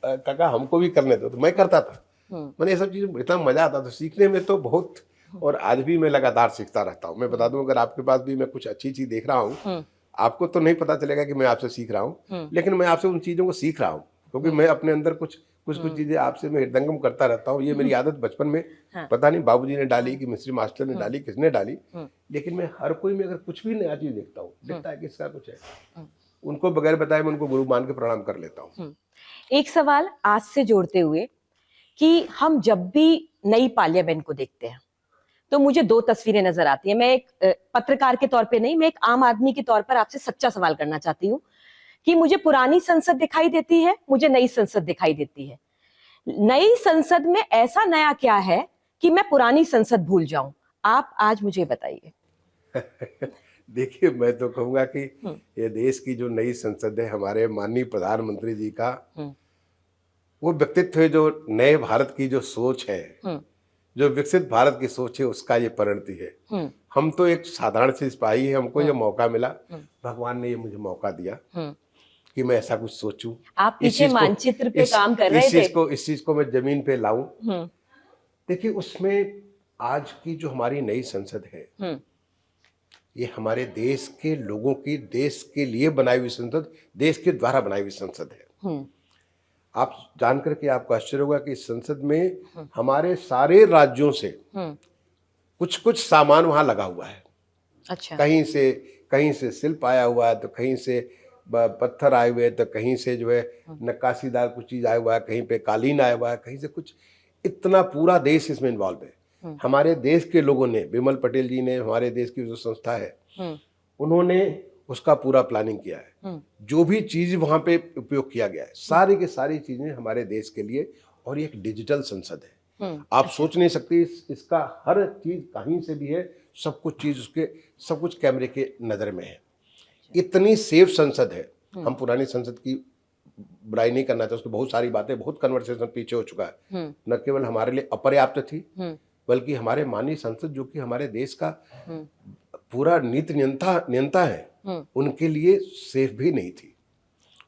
काका हमको भी करने दो, तो मैं करता था। मैंने ये सब चीज़ इतना मजा आता था सीखने में तो बहुत, और आज भी मैं लगातार सीखता रहता हूँ। मैं बता दूं, अगर आपके पास भी मैं कुछ अच्छी चीज़ देख रहा हूँ, आपको तो नहीं पता चलेगा कि मैं आपसे सीख रहा हूँ, लेकिन मैं आपसे उन चीज़ों को सीख रहा हूँ, क्योंकि मैं अपने अंदर कुछ चीजें आपसे मैं हृदयंगम करता रहता हूँ। ये मेरी आदत बचपन में पता नहीं बाबूजी ने डाली कि मिस्त्री मास्टर ने डाली, किसने डाली, लेकिन मैं हर कोई में अगर कुछ भी नया चीज देखता हूँ, दिखता है कि इसका कुछ है, उनको बगैर बताए मैं उनको गुरु मान के प्रणाम कर लेता हूँ। एक सवाल आज से जोड़ते हुए कि हम जब भी नई पार्लियामेंट को देखते हैं तो मुझे दो तस्वीरें नजर आती हैं। मैं एक पत्रकार के तौर पे नहीं, मैं एक आम आदमी के तौर पर आपसे सच्चा सवाल करना चाहती हूँ कि मुझे पुरानी संसद दिखाई देती है, मुझे नई संसद दिखाई देती है। नई संसद में ऐसा नया क्या है कि मैं पुरानी संसद भूल जाऊं? आप आज मुझे बताइए। देखिए, मैं तो कहूंगा कि ये देश की जो नई संसद है, हमारे माननीय प्रधानमंत्री जी का वो व्यक्तित्व है, जो नए भारत की जो सोच है, जो विकसित भारत की सोच है, उसका ये परिणति है। हम तो एक साधारण से सिपाही है, हमको ये मौका मिला, भगवान ने ये मुझे मौका दिया कि मैं ऐसा कुछ सोचूं। आप पीछे मानचित्र पे काम कर रहे थे, इस चीज को मैं जमीन पे लाऊं। देखिए, उसमें आज की जो हमारी नई संसद है, ये हमारे देश के लोगों की, देश के लिए बनाई हुई संसद, देश के द्वारा बनाई हुई संसद है। आप जानकर के आपको आश्चर्य होगा कि इस संसद में हमारे सारे राज्यों से कुछ सामान वहां लगा हुआ है। अच्छा। कहीं से शिल्प आया हुआ है, तो कहीं से पत्थर आए हुए, तो कहीं से जो है नक्काशीदार कुछ चीज आया हुआ है, कहीं पे कालीन आया हुआ है, कहीं से कुछ। इतना पूरा देश इसमें इन्वॉल्व है। हमारे देश के लोगों ने, विमल पटेल जी ने, हमारे देश की जो संस्था है, उन्होंने उसका पूरा प्लानिंग किया है। जो भी चीज वहां पे उपयोग किया गया है, सारी की सारी चीजें हमारे देश के लिए, और ये एक डिजिटल संसद है। आप सोच नहीं सकते, इसका हर चीज कहीं से भी है, सब कुछ चीज उसके, सब कुछ कैमरे के नजर में है। इतनी सेफ संसद है। हम पुरानी संसद की बुराई नहीं करना चाहते, उसकी बहुत सारी बातें, बहुत कन्वर्सेशन पीछे हो चुका है। न केवल हमारे लिए अपर्याप्त थी, बल्कि हमारे माननीय संसद, जो कि हमारे देश का पूरा नीति नियंता है, उनके लिए सेफ भी नहीं थी।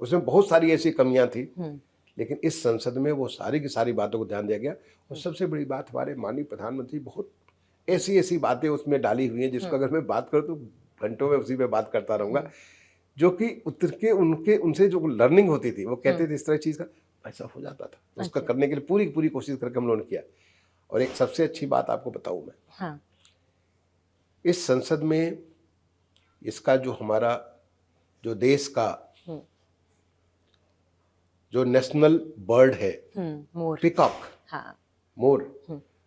उसमें बहुत सारी ऐसी कमियां थी। लेकिन इस संसद में वो सारी की सारी बातों को ध्यान दिया गया। और सबसे बड़ी बात, हमारे माननीय प्रधानमंत्री बहुत ऐसी ऐसी बातें उसमें डाली हुई हैं जिसको अगर मैं बात करूँ तो घंटों में उसी पे बात करता रहूँगा, जो कि उतर के उनसे जो लर्निंग होती थी, वो कहते थे इस तरह चीज़ का ऐसा हो जाता था। उसका करने के लिए पूरी पूरी कोशिश करके हम लोगों ने किया। और एक सबसे अच्छी बात आपको बताऊँ मैं, हाँ। इस संसद में इसका जो हमारा जो देश का जो नेशनल बर्ड है मोर, पिकॉक, हाँ, मोर,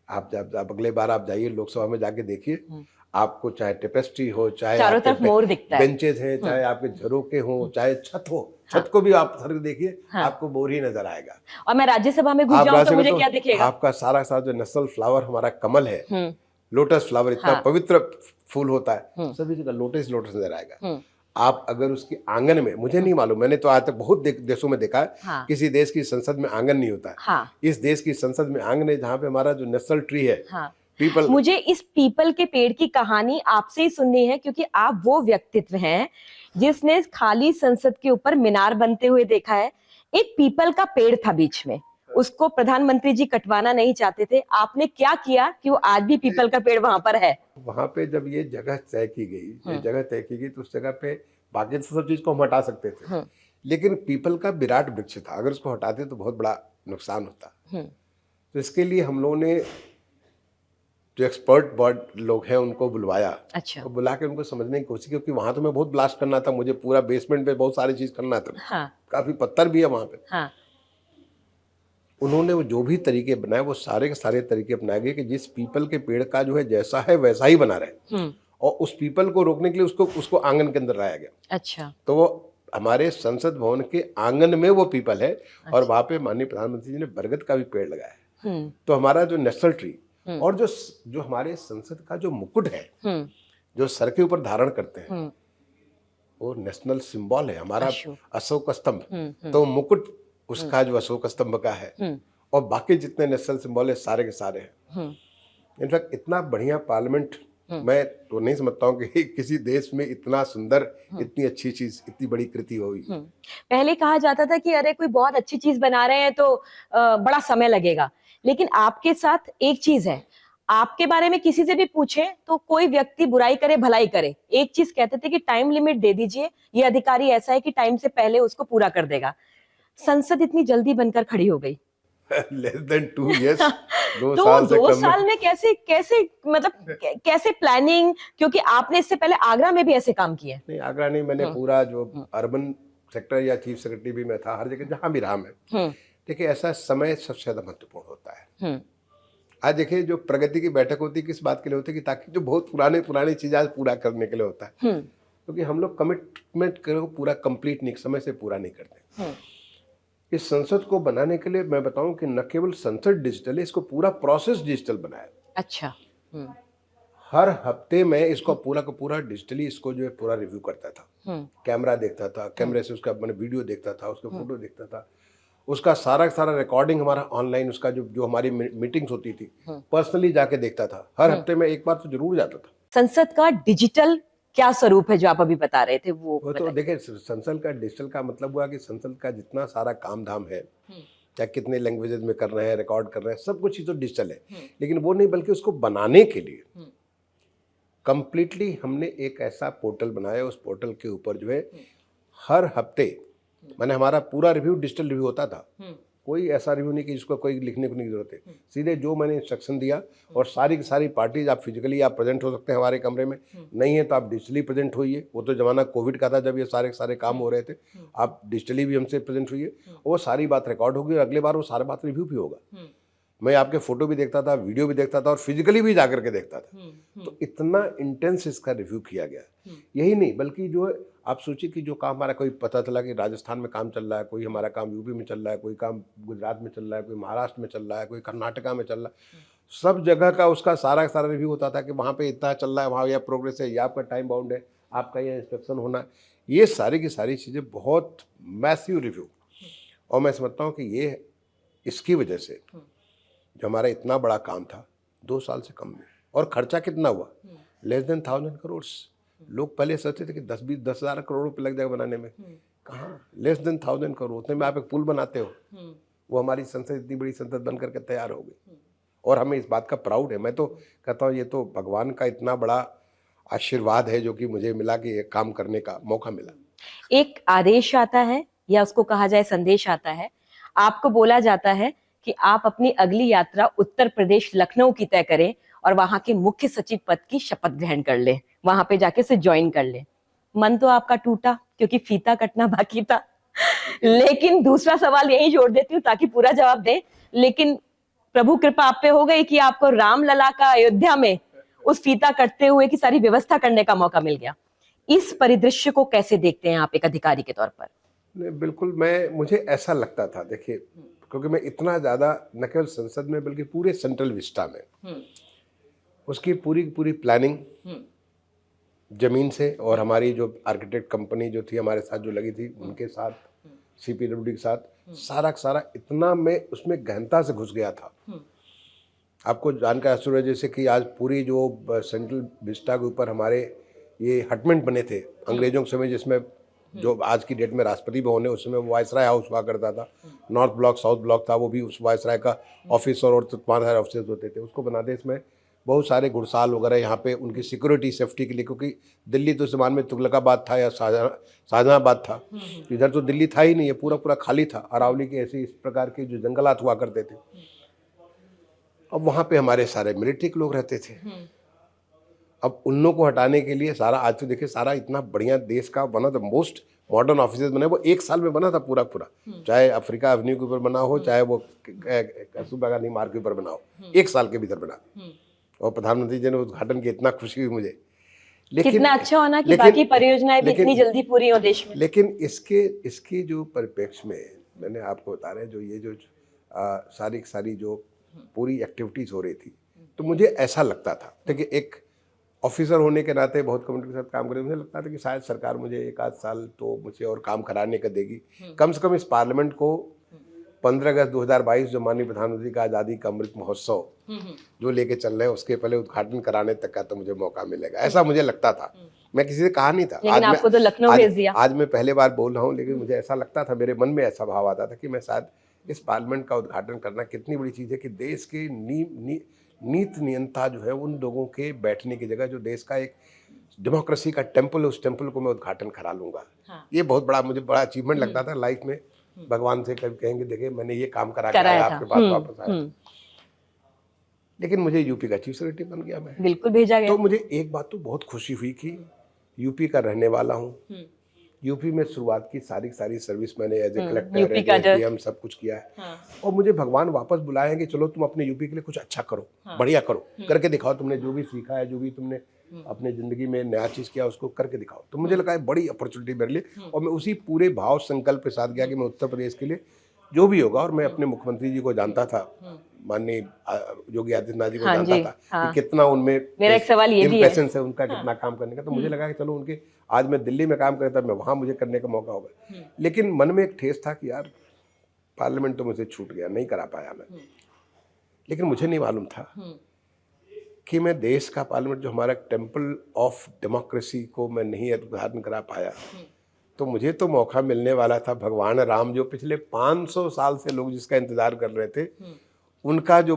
आप जब अगले बार आप जाइए लोकसभा में जाके देखिए, आपको चाहे टेपेस्ट्री हो, चाहे चारों तरफ मोर दिखता है, बेंचेज हैं, चाहे आपके झरोके हो, चाहे छत हो, छत को भी आप सर देखिए, आपको मोर ही नजर आएगा। और मैं राज्यसभा में घुस जाऊं तो मुझे क्या दिखेगा? आपका सारा जो नेशनल फ्लावर हमारा कमल है, लोटस फ्लावर, इतना पवित्र फूल होता है, सभी जगह लोटस लोटस नजर आएगा। आप अगर उसके आंगन में, मुझे नहीं मालूम, मैंने तो आज तक बहुत देशों में देखा है, किसी देश की संसद में आंगन नहीं होता है। इस देश की संसद में आंगन है, जहाँ पे हमारा जो नेशनल ट्री है, पीपल। मुझे इस पीपल के पेड़ की कहानी आपसे ही सुननी है, क्योंकि आप वो व्यक्तित्व हैं जिसने खाली संसद के ऊपर मीनार बनते हुए देखा है। एक पीपल का पेड़ था बीच में, उसको प्रधानमंत्री जी कटवाना नहीं चाहते थे। आपने क्या किया कि वो आज भी पीपल का पेड़ वहां पर है? वहां पे जब ये जगह तय की गई, तो उस जगह पे बाकी सब चीज को हम हटा सकते थे, लेकिन पीपल का विराट वृक्ष था, अगर उसको हटाते तो बहुत बड़ा नुकसान होता। तो इसके लिए हम लोगों ने जो एक्सपर्ट बर्ड लोग हैं उनको बुलवाया। अच्छा। तो बुला के उनको समझने की कोशिश की, क्योंकि वहां तो मैं बहुत ब्लास्ट करना था, मुझे पूरा बेसमेंट पे बहुत सारी चीज करना था। काफी पत्थर भी है वहां पे। उन्होंने वो जो भी तरीके बनाए, वो सारे के सारे तरीके अपनाए गए कि जिस पीपल के पेड़ का जो है जैसा है वैसा ही बना रहे, और उस पीपल को रोकने के लिए उसको आंगन के अंदर लाया गया। अच्छा। तो वो हमारे संसद भवन के आंगन में वो पीपल है। और वहां पे माननीय प्रधानमंत्री जी ने बरगद का भी पेड़ लगाया है। तो हमारा जो नेशनल ट्री और जो हमारे संसद का जो मुकुट है, जो सर के ऊपर धारण करते हैं, वो नेशनल सिंबल है हमारा, अशोक स्तंभ। तो मुकुट उसका जो अशोक स्तंभ का है, और बाकी जितने नेशनल सिंबल है सारे के सारे हैं। इनफैक्ट इतना बढ़िया पार्लियामेंट मैं तो नहीं समझता हूँ कि किसी देश में इतना सुंदर, इतनी अच्छी चीज, इतनी बड़ी कृति होगी। पहले कहा जाता था कि अरे कोई बहुत अच्छी चीज बना रहे हैं तो बड़ा समय लगेगा, लेकिन आपके साथ एक चीज है, आपके बारे में किसी से भी पूछे तो कोई व्यक्ति बुराई करे भलाई करे, एक चीज कहते थे कि टाइम लिमिट दे दीजिए, ये अधिकारी ऐसा है कि टाइम से पहले उसको पूरा कर देगा। संसद इतनी जल्दी बनकर खड़ी हो गई। Less than 2 years, तो 2 साल में कैसे मतलब कैसे प्लानिंग, क्योंकि आपने इससे पहले आगरा में भी ऐसे काम किए? नहीं, आगरा नहीं, मैंने पूरा जो अर्बन सेक्टर या चीफ सेक्रेटरी भी मैं था, हर जगह जहां भी रहा मैं। देखिए, ऐसा समय सबसे ज्यादा महत्वपूर्ण होता है। आज देखिए, जो प्रगति की बैठक होती है किस बात के लिए होती है, कि ताकि जो बहुत पुरानी चीज आज पूरा करने के लिए होता है, क्योंकि हम लोग कमिटमेंट को पूरा कंप्लीट नहीं, समय से पूरा नहीं करते। इस संसद को बनाने के लिए मैं बताऊं कि न केवल संसद डिजिटल है, इसको पूरा प्रोसेस डिजिटल बनाया। अच्छा। हर हफ्ते में इसको पूरा का पूरा डिजिटली इसको जो है पूरा रिव्यू करता था, कैमरा देखता था, कैमरे से उसका मैंने वीडियो देखता था, उसका फोटो देखता था, उसका सारा रिकॉर्डिंग हमारा ऑनलाइन, उसका जो हमारी मीटिंग्स होती थी पर्सनली जाके देखता था। हर हफ्ते में एक बार तो जरूर जाता था। संसद का डिजिटल क्या स्वरूप है जो आप अभी बता रहे थे? वो तो देखिए, संसद का डिजिटल का मतलब हुआ कि संसद का जितना सारा काम धाम है, चाहे कितने लैंग्वेजेस में कर रहे हैं, रिकॉर्ड कर रहे हैं, सब कुछ ही तो डिजिटल है। लेकिन वो नहीं, बल्कि उसको बनाने के लिए कंप्लीटली हमने एक ऐसा पोर्टल बनाया। उस पोर्टल के ऊपर जो है हर हफ्ते मैंने हमारा पूरा रिव्यू डिजिटल रिव्यू होता था। कोई ऐसा रिव्यू नहीं कि जिसको कोई लिखने को नहीं जरूरत है, सीधे जो मैंने इंस्ट्रक्शन दिया, और सारी की सारी पार्टीज आप फिजिकली आप प्रेजेंट हो सकते हैं हमारे कमरे में, नहीं है तो आप डिजिटली प्रेजेंट होइए। वो तो जमाना कोविड का था जब ये सारे काम हो रहे थे, आप डिजिटली भी हमसे प्रेजेंट होइए, वो सारी बात रिकॉर्ड होगी, और अगले बार वो सारा बात रिव्यू भी होगा। मैं आपके फोटो भी देखता था, वीडियो भी देखता था, और फिजिकली भी जाकर के देखता था। तो इतना इंटेंस इसका रिव्यू किया गया। यही नहीं, बल्कि जो आप सोचिए कि जो काम हमारा, कोई पता चला कि राजस्थान में काम चल रहा है, कोई हमारा काम यूपी में चल रहा है, कोई काम गुजरात में चल रहा है, कोई महाराष्ट्र में चल रहा है, कोई कर्नाटका में चल रहा है, सब जगह का उसका सारा रिव्यू होता था कि वहाँ पे इतना चल रहा है, वहाँ यह प्रोग्रेस है, ये आपका टाइम बाउंड है, आपका यह इंस्पेक्शन होना है, ये सारी की सारी चीज़ें बहुत मैसिव रिव्यू। और मैं समझता हूँ कि ये इसकी वजह से जो हमारा इतना बड़ा काम था 2 साल से कम में, और खर्चा कितना हुआ, लेस देन 1000 करोड़। लोग पहले सोचते थे कि 10-20-10 हज़ार करोड़ रुपये लग जाएगा बनाने में, कहाँ, लेस देन 1000 करोड़, उतने में आप एक पुल बनाते हो। वो हमारी संसद इतनी बड़ी संसद बन करके तैयार हो गई और हमें इस बात का प्राउड है। मैं तो कहता हूँ ये तो भगवान का इतना बड़ा आशीर्वाद है जो कि मुझे मिला कि ये काम करने का मौका मिला। एक आदेश आता है या उसको कहा जाए संदेश आता है, आपको बोला जाता है कि आप अपनी अगली यात्रा उत्तर प्रदेश लखनऊ की तय करें और वहां के मुख्य सचिव पद की शपथ ग्रहण कर लें, वहां पे जाके से ज्वाइन कर लें। मन तो आपका टूटा क्योंकि फीता कटना बाकी था, लेकिन दूसरा सवाल यही जोड़ देती हूँ ताकि पूरा जवाब दें। लेकिन प्रभु कृपा आप पे हो गई कि आपको रामलला का अयोध्या में उस फीता कटते हुए की सारी व्यवस्था करने का मौका मिल गया। इस परिदृश्य को कैसे देखते हैं आप एक अधिकारी के तौर पर? बिल्कुल, मुझे ऐसा लगता था, देखिए क्योंकि मैं इतना ज़्यादा न केवल संसद में बल्कि पूरे सेंट्रल विस्टा में उसकी पूरी पूरी प्लानिंग जमीन से, और हमारी जो आर्किटेक्ट कंपनी जो थी हमारे साथ जो लगी थी उनके साथ, CPWD के साथ, सारा सारा इतना मैं उसमें गहनता से घुस गया था। आपको जानकर आश्चर्य, जैसे कि आज पूरी जो सेंट्रल विस्टा के ऊपर हमारे ये हटमेंट बने थे अंग्रेजों के समय, जिसमें जो आज की डेट में राष्ट्रपति भवन है, उस समय वायसराय हाउस हुआ करता था। नॉर्थ ब्लॉक साउथ ब्लॉक था, वो भी उस वायसराय का ऑफिस और तमाम सारे ऑफिस होते थे। उसको बनाते इसमें बहुत सारे घुड़साल वगैरह यहाँ पे उनकी सिक्योरिटी सेफ्टी के लिए, क्योंकि दिल्ली तो ज़माने में तुगलकाबाद था या शाहजहांबाद था, इधर तो दिल्ली था ही नहीं, ये पूरा पूरा खाली था। अरावली के ऐसे इस प्रकार के जो जंगलात हुआ करते थे, अब वहाँ पे हमारे सारे मिलिट्री के लोग रहते थे। अब उन लोगों को हटाने के लिए सारा, आज तो देखिए सारा इतना बढ़िया देश का one of the most modern offices बने, वो एक साल में बना था पूरा पूरा, चाहे अफ्रीका एवेन्यू के ऊपर बना हो, चाहे वो कस्तूरबा गांधी मार्ग के ऊपर बना हो, एक साल के भीतर बना। और प्रधानमंत्री जी ने उद्घाटन की, इतना खुशी हुई मुझे। लेकिन कितना अच्छा होना कि बाकी परियोजनाएं भी इतनी जल्दी पूरी हो देश में। लेकिन इसके जो परिप्रेक्ष्य में मैंने आपको बता रहे, जो ये जो सारी जो पूरी एक्टिविटीज हो रही थी, तो मुझे ऐसा लगता था, देखिए एक ऑफिसर होने के नाते बहुत कम्युनिटी के साथ काम करे, मुझे लगता था कि शायद सरकार मुझे 1 आध साल तो मुझे और काम कराने का देगी। कम से कम इस पार्लियामेंट को 15 अगस्त 2022 जो माननीय प्रधानमंत्री का आज़ादी का अमृत महोत्सव जो लेके चल रहे हैं, उसके पहले उद्घाटन कराने तक का तो मुझे मौका मिलेगा, ऐसा मुझे लगता था। मैं किसी से कहा नहीं था, लेकिन आपको तो लखनऊ भेज दिया। आज मैं पहले बार बोल रहा हूँ, लेकिन मुझे ऐसा लगता था, मेरे मन में ऐसा भाव आता था कि मैं शायद इस पार्लियामेंट का उद्घाटन करना कितनी बड़ी चीज़ है कि देश के नीति नियंता जो है उन लोगों के बैठने की जगह, जो देश का एक डेमोक्रेसी का टेम्पल है, उस टेम्पल को मैं उद्घाटन करा लूंगा। ये बहुत बड़ा, मुझे बड़ा अचीवमेंट लगता था लाइफ में। भगवान से कभी कहेंगे देखिए मैंने ये काम करा के आया, आपके पास वापस आया। लेकिन मुझे यूपी का चीफ सेक्रेटरी बन गया, मैं बिल्कुल भेजा गया। तो मुझे एक बात तो बहुत खुशी हुई कि यूपी का रहने वाला हूँ, यूपी में शुरुआत की सारी सर्विस मैंने एज ए कलेक्टर हम सब कुछ किया है। और मुझे भगवान वापस बुलाए हैं कि चलो तुम अपने यूपी के लिए कुछ अच्छा करो, बढ़िया करो, करके दिखाओ, तुमने जो भी सीखा है, जो भी तुमने अपने जिंदगी में नया चीज किया, उसको करके दिखाओ। तो मुझे लगा है बड़ी अपॉर्चुनिटी मेरे लिए, और मैं उसी पूरे भाव संकल्प के साथ गया कि मैं उत्तर प्रदेश के लिए जो भी होगा, और मैं अपने मुख्यमंत्री जी को जानता था, माननीय योगी आदित्यनाथ जी को जानता था कि कितना उनमें मेरा एक सवाल ये भी है उनका कितना काम करने का। तो मुझे लगा कि चलो उनके, आज मैं दिल्ली में काम करता, मैं वहां मुझे करने का मौका होगा। लेकिन मन में एक ठेस था कि यार पार्लियामेंट तो मुझे छूट गया, नहीं करा पाया मैं। लेकिन मुझे नहीं मालूम था कि मैं देश का पार्लियामेंट, जो हमारा टेम्पल ऑफ डेमोक्रेसी को मैं नहीं उद्घाटन करा पाया, तो मुझे तो मौका मिलने वाला था भगवान राम, जो पिछले 500 साल से लोग जिसका इंतजार कर रहे थे, उनका जो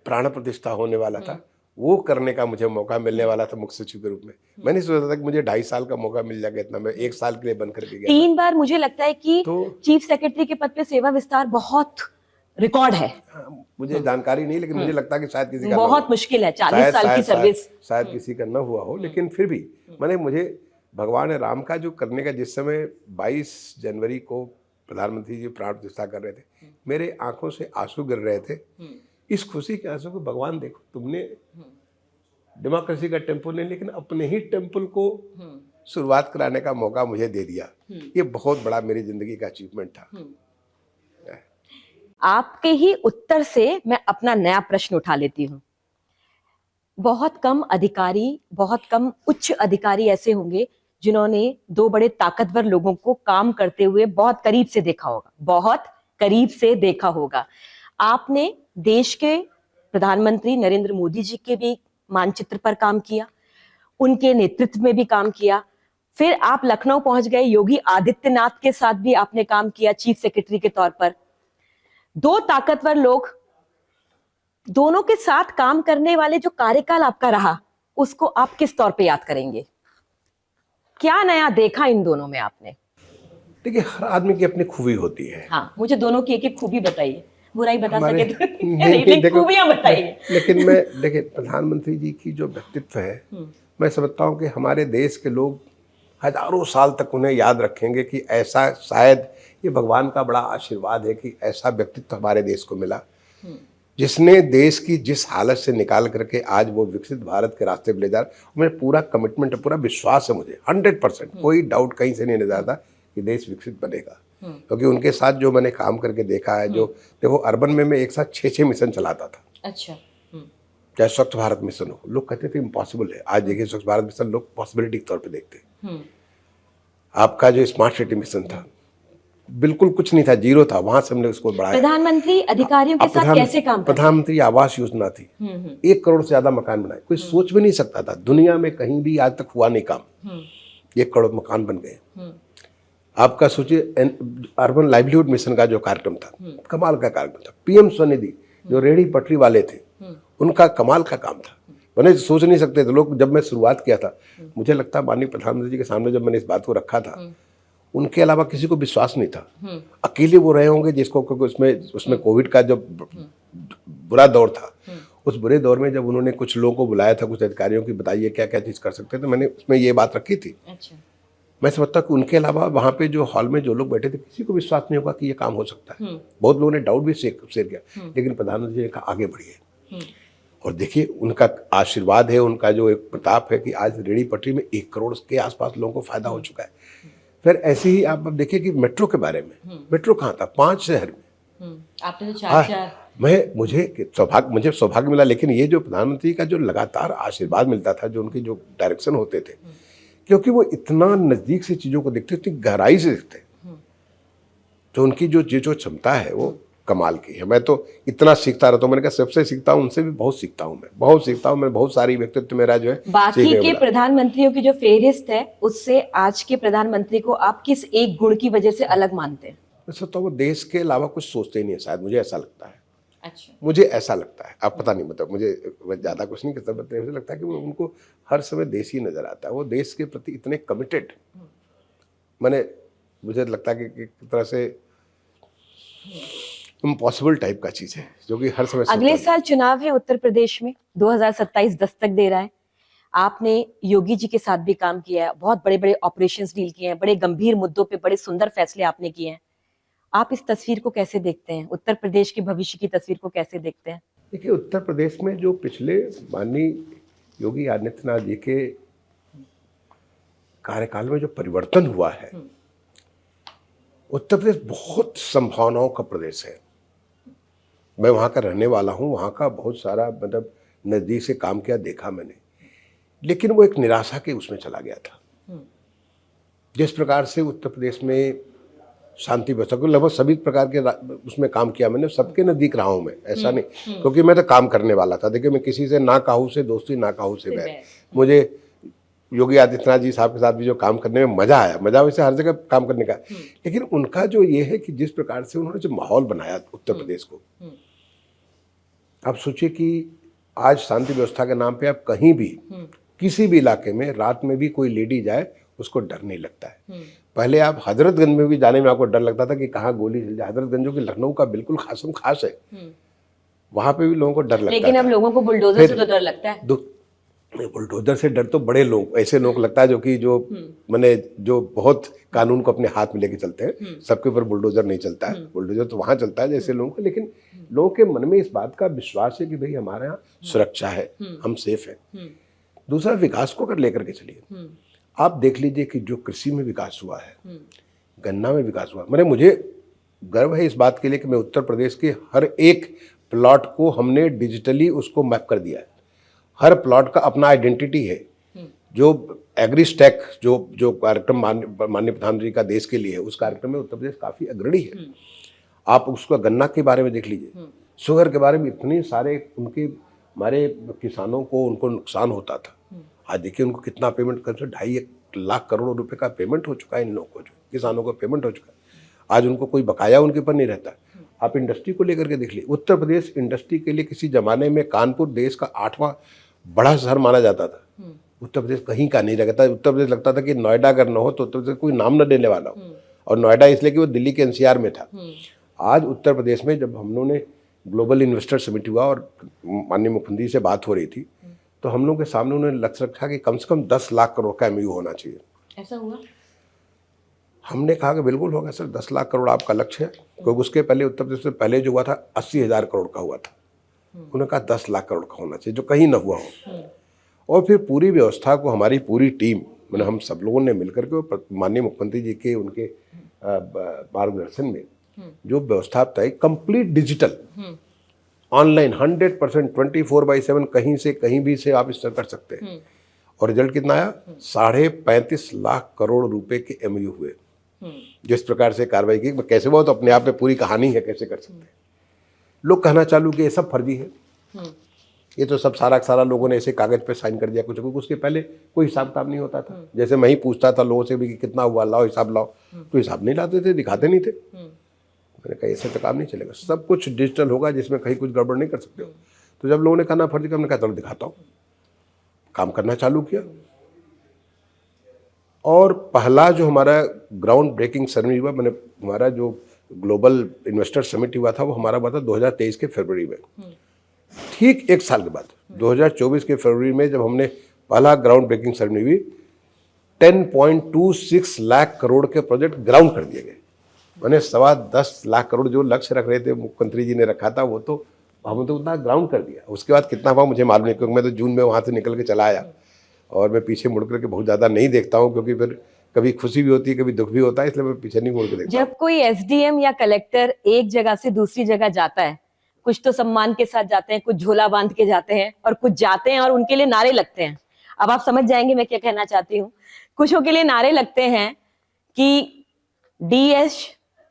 प्राण प्रतिष्ठा होने वाला था, वो करने का मुझे मौका मिलने वाला था मुख्य सचिव के रूप में। मैंने सोचा था कि मुझे 2.5 साल का मौका मिल जाएगा, इतना मैं 1 साल के लिए बन करके गया। 3 बार मुझे लगता है कि चीफ सेक्रेटरी के पद पे सेवा विस्तार बहुत रिकॉर्ड है। मुझे जानकारी नहीं, लेकिन मुझे लगता है कि शायद किसी का बहुत मुश्किल है, 40 साल की सर्विस, शायद किसी का न हुआ हो। लेकिन फिर भी मुझे भगवान राम का जो करने का, जिस समय 22 जनवरी को प्रधानमंत्री जी प्राण प्रतिष्ठा कर रहे थे, मेरे आंखों से आंसू गिर रहे थे, इस खुशी के आंसू को, भगवान देखो तुमने डेमोक्रेसी का टेम्पल नहीं, लेकिन अपने ही टेम्पल को शुरुआत कराने का मौका मुझे दे दिया। ये बहुत बड़ा मेरी जिंदगी का अचीवमेंट था। आपके ही उत्तर से मैं अपना नया प्रश्न उठा लेती हूँ। बहुत कम अधिकारी, बहुत कम उच्च अधिकारी ऐसे होंगे जिन्होंने 2 बड़े ताकतवर लोगों को काम करते हुए बहुत करीब से देखा होगा, बहुत करीब से देखा होगा। आपने देश के प्रधानमंत्री नरेंद्र मोदी जी के भी मानचित्र पर काम किया, उनके नेतृत्व में भी काम किया, फिर आप लखनऊ पहुंच गए, योगी आदित्यनाथ के साथ भी आपने काम किया चीफ सेक्रेटरी के तौर पर। दो ताकतवर लोग, दोनों के साथ काम करने वाले जो कार्यकाल आपका रहा, उसको आप किस तौर पे याद करेंगे? क्या नया देखा इन दोनों में आपने? देखिए, हर आदमी की अपनी खूबी होती है। हाँ, मुझे दोनों की एक एक खूबी बताइए, बुराई बता हमारे सके तो नहीं, नहीं, देखो, खूबियां बताइए। लेकिन मैं देखिए, प्रधानमंत्री जी की जो व्यक्तित्व है, मैं समझता हूँ कि हमारे देश के लोग हजारों साल तक उन्हें याद रखेंगे कि ऐसा, शायद ये भगवान का बड़ा आशीर्वाद है कि ऐसा व्यक्तित्व हमारे देश को मिला, जिसने देश की जिस हालत से निकाल करके आज वो विकसित भारत के रास्ते पर ले जा रहा। मुझे पूरा कमिटमेंट है, पूरा विश्वास है, मुझे 100%, कोई डाउट कहीं से नहीं नजर आता कि देश विकसित बनेगा, क्योंकि उनके साथ जो मैंने काम करके देखा है, जो देखो, अर्बन में मैं एक साथ 6 मिशन चलाता था। अच्छा। चाहे स्वच्छ भारत मिशन हो, लोग कहते थे इम्पॉसिबल है, आज देखिए स्वच्छ भारत मिशन लोग पॉसिबिलिटी के तौर पे देखते हैं। आपका जो स्मार्ट सिटी मिशन था, बिल्कुल कुछ नहीं था, जीरो था, वहां से हमने उसको बढ़ाया। प्रधानमंत्री अधिकारियों के साथ कैसे काम करते हैं? प्रधानमंत्री आवास योजना थी, 1 करोड़ से ज्यादा मकान बनाए, कोई सोच भी नहीं सकता था, दुनिया में कहीं भी आज तक हुआ नहीं काम। 1 करोड़ मकान बन गए। आपका सोचिए, अर्बन लाइवलीहुड मिशन का जो कार्यक्रम था, कमाल का कार्यक्रम था। पीएम स्वनिधि, जो रेहड़ी पटरी वाले थे, उनका कमाल का काम था, मैंने सोच नहीं सकते थे लोग। जब मैं शुरुआत किया था, मुझे लगता है माननीय प्रधानमंत्री जी के सामने जब मैंने इस बात को रखा था, उनके अलावा किसी को विश्वास नहीं था, अकेले वो रहे होंगे जिसको, क्योंकि उसमें कोविड का जो बुरा दौर था, उस बुरे दौर में जब उन्होंने कुछ लोगों को बुलाया था, कुछ अधिकारियों की, बताइए क्या क्या चीज़ कर सकते थे, मैंने उसमें ये बात रखी थी। अच्छा। मैं समझता कि उनके अलावा वहाँ पे जो हॉल में जो लोग बैठे थे, किसी को विश्वास नहीं होगा कि ये काम हो सकता है। बहुत लोगों ने डाउट भी शेयर किया, लेकिन प्रधानमंत्री जी ने कहा आगे बढ़िए, और देखिए उनका आशीर्वाद है, उनका जो एक प्रताप है कि आज रेहड़ी पटरी में 1 करोड़ के आसपास लोगों को फायदा हो चुका है। फिर ऐसे ही आप अब देखिए कि मेट्रो के बारे में, मेट्रो कहाँ था, 5 शहर में, आपने तो 4 मुझे सौभाग्य मिला, लेकिन ये जो प्रधानमंत्री का जो लगातार आशीर्वाद मिलता था, जो उनके जो डायरेक्शन होते थे, क्योंकि वो इतना नजदीक से चीजों को देखते, इतनी गहराई से देखते, तो उनकी जो क्षमता है वो कमाल की है। मैं तो इतना सीखता रहता हूँ, मैंने कहा सबसे सीखता हूँ, उनसे भी बहुत सीखता हूँ, मैं बहुत सीखता हूँ, मैं बहुत सारी व्यक्तित्व मेरा जो है। बाकी के प्रधानमंत्रियों की जो फेहरिस्त है, उससे आज के प्रधानमंत्री को आप किस एक गुण की वजह से अलग मानते हैं? वैसे तो वो देश के अलावा कुछ सोचते ही नहीं है, शायद, मुझे ऐसा लगता है। अच्छा। मुझे ऐसा लगता है, आप पता नहीं, मतलब मुझे ज्यादा कुछ नहीं कहता, मुझे लगता है कि वो, उनको हर समय देश ही नजर आता है, वो देश के प्रति इतने कमिटेड, मुझे लगता है कि एक तरह से इम्पॉसिबल टाइप का चीज है, जो कि हर समय। अगले साल चुनाव है उत्तर प्रदेश में, 2027 दस्तक दे रहा है। आपने योगी जी के साथ भी काम किया है, बहुत बड़े बड़े ऑपरेशंस डील किए हैं, बड़े गंभीर मुद्दों पे बड़े सुंदर फैसले आपने किए हैं। आप इस तस्वीर को कैसे देखते हैं? उत्तर प्रदेश के भविष्य की तस्वीर को कैसे देखते हैं? देखिए, उत्तर प्रदेश में जो पिछले माननीय योगी आदित्यनाथ जी के कार्यकाल में जो परिवर्तन हुआ है, उत्तर प्रदेश बहुत संभावनाओं का प्रदेश है। मैं वहाँ का रहने वाला हूँ, वहाँ का बहुत सारा मतलब नज़दीक से काम किया, देखा मैंने, लेकिन वो एक निराशा के उसमें चला गया था। जिस प्रकार से उत्तर प्रदेश में शांति व्यवस्था को, लगभग सभी प्रकार के उसमें काम किया मैंने, सबके नज़दीक रहा हूँ मैं, ऐसा नहीं, क्योंकि मैं तो काम करने वाला था। देखिए, मैं किसी से ना काहू से दोस्ती, ना काहू से बैर। मुझे योगी आदित्यनाथ जी साहब के साथ भी जो काम करने में मजा आया, मजा वैसे हर जगह काम करने का, लेकिन उनका जो ये है कि जिस प्रकार से उन्होंने जो माहौल बनाया उत्तर प्रदेश को, आप सोचिए कि आज शांति व्यवस्था के नाम पे आप कहीं भी किसी भी इलाके में रात में भी कोई लेडी जाए, उसको डर नहीं लगता है। पहले आप हजरतगंज में भी जाने में आपको डर लगता था कि कहाँ गोली चल जाए। हजरतगंज जो कि लखनऊ का बिल्कुल खास है, वहां पे भी लोगों को डर लगता है। लेकिन अब लोगों को बुलडोजर से तो डर लगता है। बुलडोजर से डर तो बड़े लोग, ऐसे लोग लगता है जो मैंने जो बहुत कानून को अपने हाथ में लेके चलते हैं, सबके ऊपर बुलडोजर नहीं चलता है। बुलडोजर तो वहां चलता है जैसे लोगों को, लेकिन लोगों के मन में इस बात का विश्वास है कि भाई हमारे यहाँ सुरक्षा है, हम सेफ है। दूसरा, विकास को अगर लेकर के चलिए, आप देख लीजिए कि जो कृषि में विकास हुआ है, गन्ना में विकास हुआ, मुझे गर्व है इस बात के लिए कि मैं उत्तर प्रदेश के हर एक प्लॉट को हमने डिजिटली उसको मैप कर दिया है। हर प्लॉट का अपना आइडेंटिटी है। जो एग्रीस्टैक जो कार्यक्रम माननीय प्रधानमंत्री का देश के लिए है, उस कार्यक्रम में उत्तर प्रदेश काफी अग्रणी है। आप उसका गन्ना के बारे में देख लीजिए, शुगर के बारे में इतने सारे उनके हमारे किसानों को उनको नुकसान होता था, आज देखिए उनको कितना पेमेंट कर, 2.5 लाख करोड़ रुपए का पेमेंट हो चुका है इन लोगों को, जो किसानों को पेमेंट हो चुका है। आज उनको कोई बकाया उनके ऊपर नहीं रहता। आप इंडस्ट्री को लेकर के देख लीजिए, उत्तर प्रदेश इंडस्ट्री के लिए किसी जमाने में कानपुर देश का 8वां बड़ा शहर माना जाता था। उत्तर प्रदेश कहीं का नहीं लगता। उत्तर प्रदेश लगता था कि नोएडा अगर न हो तो उत्तर प्रदेश कोई नाम न देने वाला हो, और नोएडा इसलिए कि वो दिल्ली के एनसीआर में था। आज उत्तर प्रदेश में जब हम लोगों ने ग्लोबल इन्वेस्टर समिट हुआ और माननीय मुख्यमंत्री से बात हो रही थी, तो हम लोगों के सामने उन्होंने लक्ष्य रखा कि कम से कम 10 लाख करोड़ का एमयू होना चाहिए। ऐसा हुआ? हमने कहा कि बिल्कुल होगा सर, 10 लाख करोड़ आपका लक्ष्य है, क्योंकि उसके पहले उत्तर प्रदेश से पहले जो हुआ था 80,000 करोड़ का हुआ था। उन्होंने कहा 10 लाख करोड़ का होना चाहिए, जो कहीं न हुआ हो। और फिर पूरी व्यवस्था को हमारी पूरी टीम, मैंने हम सब लोगों ने मिलकर के माननीय मुख्यमंत्री जी के उनके मार्गदर्शन में जो व्यवस्था तय, कंप्लीट डिजिटल, ऑनलाइन 100% 24/7 कहीं से कहीं भी से आप इस्तेमाल कर सकते हैं। और रिजल्ट कितना आया? 35.5 लाख करोड़ रुपए के एमयू हुए। जिस प्रकार से कार्रवाई की, कैसे हुआ तो अपने आप में पूरी कहानी है, कैसे कर सकते हैं। लोग कहना चालू कि ये सब फर्जी है, ये तो सब सारा लोगों ने ऐसे कागज पे साइन कर दिया कुछ। उसके पहले कोई हिसाब किताब नहीं होता था। जैसे मैं ही पूछता था लोगों से भी कि कितना हुआ, लाओ हिसाब लाओ, तो हिसाब नहीं लाते थे, दिखाते नहीं थे। मैंने कहा ऐसे तो काम नहीं चलेगा, सब कुछ डिजिटल होगा जिसमें कहीं कुछ गड़बड़ नहीं कर सकते हो। तो जब लोगों ने कहा ना फर्जी, हमने कहा चलो दिखाता हूँ, काम करना चालू किया। और पहला जो हमारा ग्राउंड ब्रेकिंग सेरेमनी हुआ, मैंने हमारा जो ग्लोबल इन्वेस्टर समिट हुआ था वो हमारा हुआ था 2023 के फरवरी में। ठीक 1 साल के बाद 2024 के फरवरी में जब हमने पहला ग्राउंड ब्रेकिंग सेरेमनी हुई, 10.26 लाख करोड़ के प्रोजेक्ट ग्राउंड कर दिए गए। मैंने 10.25 लाख करोड़ जो लक्ष्य रख रहे थे, मुख्यमंत्री जी ने रखा था, वो तो हमने तो उतना ग्राउंड कर दिया। उसके बाद कितना हुआ मुझे मालूम नहीं, क्योंकि मैं तो जून में वहाँ से निकल के चला आया और मैं पीछे मुड़ करके बहुत ज़्यादा नहीं देखता हूँ, क्योंकि फिर कभी खुशी भी होती है, कभी दुख भी होता है, इसलिए मैं पीछे नहीं मुड़ के देखता। जब कोई एसडीएम या कलेक्टर एक जगह से दूसरी जगह जाता है, कुछ तो सम्मान के साथ जाते हैं, कुछ झोला बांध के जाते हैं, और कुछ जाते हैं और उनके लिए नारे लगते हैं। अब आप समझ जाएंगे मैं क्या कहना चाहती हूँ। कुछों के लिए नारे लगते हैं कि डीएस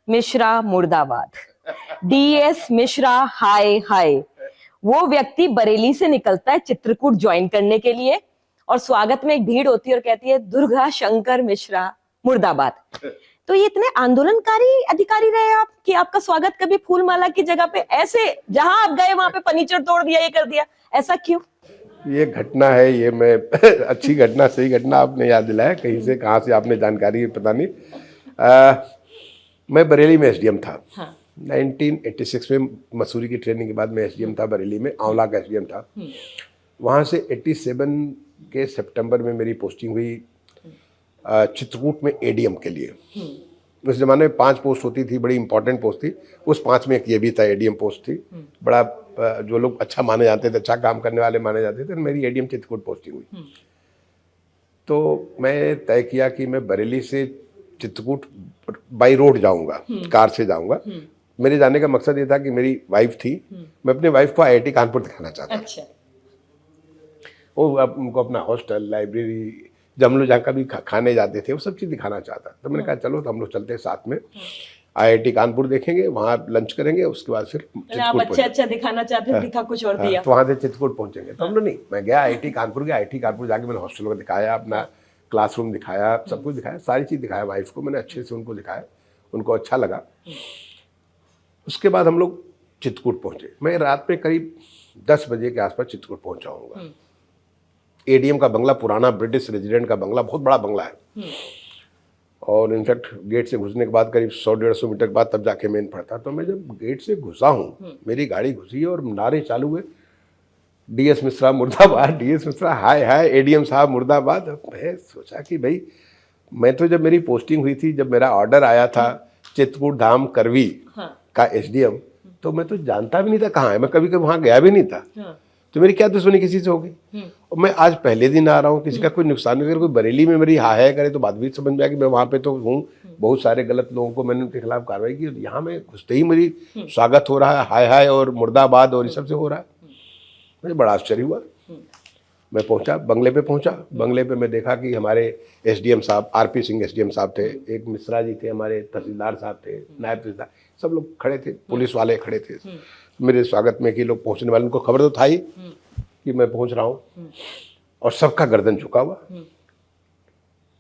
मिश्रा मुर्दाबाद, डीएस मिश्रा हाय हाय। वो व्यक्ति बरेली से निकलता है चित्रकूट ज्वाइन करने के लिए, और स्वागत में एक भीड़ होती है और कहती है दुर्गा शंकर मिश्रा मुर्दाबाद। तो ये इतने आंदोलनकारी अधिकारी रहे आप कि आपका स्वागत कभी फूल माला की जगह पे ऐसे जहां आप गए वहां पे फर्नीचर तोड़ दिया, ये कर दिया, ऐसा क्यों? ये घटना है, ये मैं अच्छी घटना, सही घटना आपने याद दिलाया। कहीं से कहाँ से आपने जानकारी पता नहीं। मैं बरेली में एसडीएम था। हाँ। 1986 में मसूरी की ट्रेनिंग के बाद मैं एसडीएम था बरेली में, आंवला का एसडीएम था। वहाँ से 87 के सितंबर में मेरी पोस्टिंग हुई चित्रकूट में एडीएम के लिए। उस जमाने में 5 पोस्ट होती थी, बड़ी इंपॉर्टेंट पोस्ट थी। उस 5 में एक ये भी था, एडीएम पोस्ट थी। बड़ा जो लोग अच्छा माने जाते थे, अच्छा काम करने वाले माने जाते थे, मेरी एडीएम चित्रकूट पोस्टिंग हुई। तो मैं तय किया कि मैं बरेली से चित्रकूट बाई रोड जाऊंगा, कार से जाऊंगा। मेरे जाने का मकसद ये था कि मेरी वाइफ थी, मैं अपने वाइफ को आईआईटी कानपुर दिखाना चाहता था। अच्छा। वो उनको अपना हॉस्टल, लाइब्रेरी, जब हम लोग जहाँ कभी खाने जाते थे, वो सब चीज़ दिखाना चाहता। तो मैंने कहा चलो तो हम लोग चलते हैं साथ में, आईआईटी कानपुर देखेंगे, वहाँ लंच करेंगे, उसके बाद फिर चित्रकूट। अच्छा दिखाना चाहते हैं, दिखा कुछ और दिया। तो वहाँ से चित्रकूट पहुँचेंगे। तो हम लोग नहीं, मैं गया आईआईटी कानपुर गया, आईआईटी कानपुर जाके मैंने हॉस्टल को दिखाया, अपना क्लासरूम दिखाया, सब कुछ दिखाया, सारी चीज़ दिखाया। वाइफ को मैंने अच्छे से उनको दिखाया, उनको अच्छा लगा। उसके बाद हम लोग चित्रकूट पहुँचे। मैं रात में करीब 10 बजे के आसपास चित्रकूट पहुँचा हूँगा। एडीएम का बंगला, पुराना ब्रिटिश रेजिडेंट का बंगला, बहुत बड़ा बंगला है। और इनफैक्ट गेट से घुसने के बाद करीब 100-150 मीटर के बाद तब जाके मेन पड़ता। तो मैं जब गेट से घुसा हूँ, मेरी गाड़ी घुसी और नारे चालू हुए, डीएस मिश्रा मुर्दाबाद, डीएस मिश्रा हाय हाय, एडीएम साहब मुर्दाबाद। मैं सोचा कि भाई, मैं तो जब मेरी पोस्टिंग हुई थी, जब मेरा ऑर्डर आया था चित्रकूट धाम करवी का एसडीएम, तो मैं तो जानता भी नहीं था कहाँ है, मैं कभी कभी वहाँ गया भी नहीं था। तो मेरी क्या दुश्मनी किसी से होगी? और मैं आज पहले दिन आ रहा हूँ, किसी का कोई नुकसान नहीं, अगर कोई बरेली में मेरी हाय करे तो बात भी समझ में आएगी। मैं वहाँ पे तो हूँ, बहुत सारे गलत लोगों को मैंने उनके खिलाफ कार्रवाई की, यहाँ में घुसते ही मेरी स्वागत हो रहा है, हाय हाय और मुर्दाबाद और ये सब से हो रहा है। मुझे बड़ा आश्चर्य हुआ। मैं पहुँचा, बंगले पे पहुँचा। बंगले पे मैं देखा कि हमारे एसडीएम साहब, आरपी सिंह एसडीएम साहब थे, एक मिश्रा जी थे, हमारे तहसीलदार साहब थे, नायब तहसीलदार, सब लोग खड़े थे, पुलिस वाले खड़े थे मेरे स्वागत में। कि लोग पहुँचने वाले, उनको खबर तो था ही कि मैं पहुँच रहा हूँ, और सबका गर्दन झुका हुआ।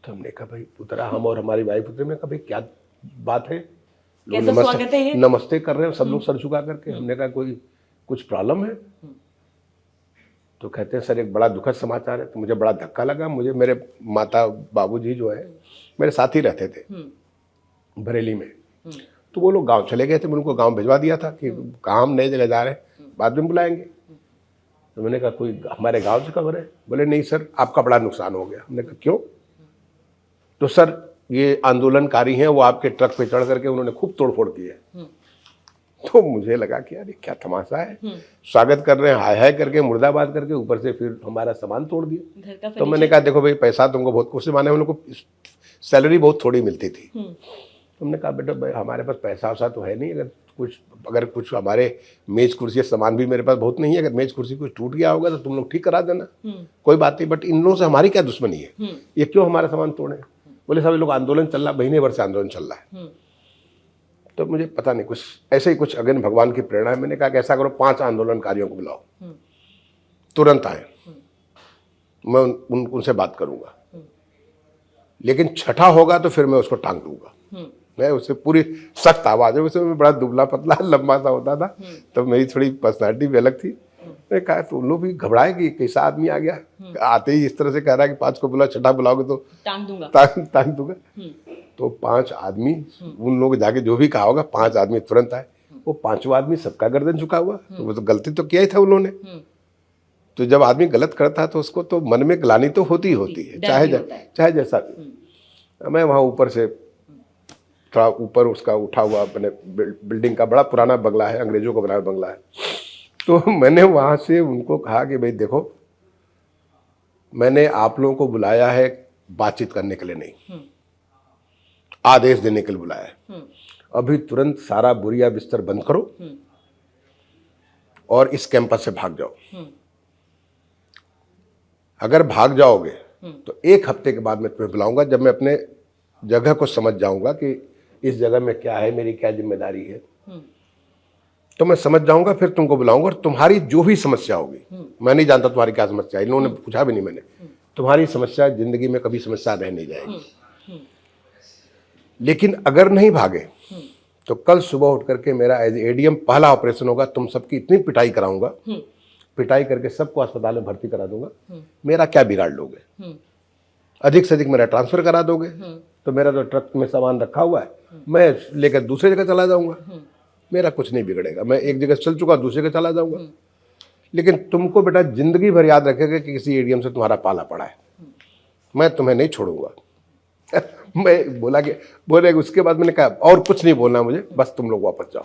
तो हमने कहा भाई उतरा, हम और हमारी वाइफ उतरे। हमने कहा भाई क्या बात है, लोग कैसा स्वागत है ये? नमस्ते कर रहे हैं सब लोग सर झुका करके। हमने कहा कोई कुछ प्रॉब्लम है? तो कहते हैं सर एक बड़ा दुखद समाचार है। तो मुझे बड़ा धक्का लगा। मुझे मेरे माता बाबूजी जो है मेरे साथ ही रहते थे बरेली में, तो वो लोग गांव चले गए थे। मैंने उनको गांव भिजवा दिया था कि काम नए जगह जा रहे हैं, बाद में बुलाएंगे। तो मैंने कहा कोई हमारे गांव से खबर है? बोले नहीं सर आपका बड़ा नुकसान हो गया। हमने कहा क्यों? तो सर ये आंदोलनकारी हैं, वो आपके ट्रक पे चढ़ करके उन्होंने खूब तोड़फोड़ की है। तो मुझे लगा कि यार ये क्या तमाशा है, स्वागत कर रहे हैं हाय हाय करके, मुर्दाबाद करके, ऊपर से फिर हमारा सामान तोड़ दिया। तो मैंने कहा देखो भाई पैसा तुमको बहुत कुछ माने, हम लोग को सैलरी बहुत थोड़ी मिलती थी। तो हमने कहा बेटा भाई हमारे पास पैसा वैसा तो है नहीं, अगर कुछ हमारे मेज कुर्सी सामान भी मेरे पास बहुत नहीं है, अगर मेज कुर्सी कुछ टूट गया होगा तो तुम लोग ठीक करा देना, कोई बात नहीं, बट इन लोगों से हमारी क्या दुश्मनी है, ये क्यों हमारा सामान तोड़े? बोले साहब लोग आंदोलन चल रहा, महीने भर से आंदोलन चल रहा है। तो मुझे पता नहीं कुछ ऐसे ही कुछ अगेन भगवान की प्रेरणा है। मैंने कहा कि ऐसा करो 5 आंदोलनकारियों को बुलाओ, तुरंत आए, मैं उनसे बात करूंगा, लेकिन छठा होगा तो फिर मैं उसको टांग दूंगा। मैं उससे पूरी सख्त आवाज है, उसमें बड़ा दुबला पतला लंबा सा होता था, तब मेरी थोड़ी पर्सनालिटी भी अलग थी। मैंने कहा तो उन लोग भी घबराए कि कैसा आदमी आ गया, आते ही इस तरह से कह रहा है कि 5 को बुला, छठा बुलाओगे तो टांग दूंगा। तो 5 आदमी, उन लोग जाके जो भी कहा होगा, 5 आदमी तुरंत आए। वो 5वां आदमी सबका गर्दन झुका हुआ, तो वो तो गलती तो किया ही था उन्होंने। तो जब आदमी गलत करता है तो उसको तो मन में ग्लानि तो होती है, चाहे जैसा भी। मैं वहाँ ऊपर से थोड़ा ऊपर उसका उठा हुआ अपने बिल्डिंग का बड़ा पुराना बंगला है, अंग्रेजों का बनाया बंगला है। तो मैंने वहाँ से उनको कहा कि भाई देखो मैंने आप लोगों को बुलाया है बातचीत करने के लिए नहीं, आदेश देने के लिए बुलाया है। अभी तुरंत सारा बोरिया बिस्तर बंद करो और इस कैंपस से भाग जाओ। अगर भाग जाओगे तो 1 हफ्ते के बाद मैं तुम्हें बुलाऊंगा, जब मैं अपने जगह को समझ जाऊंगा कि इस जगह में क्या है, मेरी क्या जिम्मेदारी है, तो मैं समझ जाऊंगा, फिर तुमको बुलाऊंगा और तुम्हारी जो भी समस्या होगी, मैं नहीं जानता तुम्हारी क्या समस्या है, इन लोगों ने पूछा भी नहीं मैंने, तुम्हारी समस्या जिंदगी में कभी समस्या रह नहीं जाएगी। लेकिन अगर नहीं भागे तो कल सुबह उठ करके मेरा एज एडीएम पहला ऑपरेशन होगा, तुम सबकी इतनी पिटाई कराऊंगा, पिटाई करके सबको अस्पताल में भर्ती करा दूंगा। मेरा क्या बिगाड़ लोगे? अधिक से अधिक मेरा ट्रांसफर करा दोगे, तो मेरा जो ट्रक में सामान रखा हुआ है मैं लेकर दूसरे जगह चला जाऊंगा, मेरा कुछ नहीं बिगड़ेगा। मैं एक जगह चल चुका, दूसरे जगह चला जाऊंगा। लेकिन तुमको बेटा जिंदगी भर याद रखेगा कि किसी एडीएम से तुम्हारा पाला पड़ा है, मैं तुम्हें नहीं छोड़ूंगा। मैं बोले उसके बाद मैंने कहा और कुछ नहीं बोलना मुझे, बस तुम लोग वापस जाओ।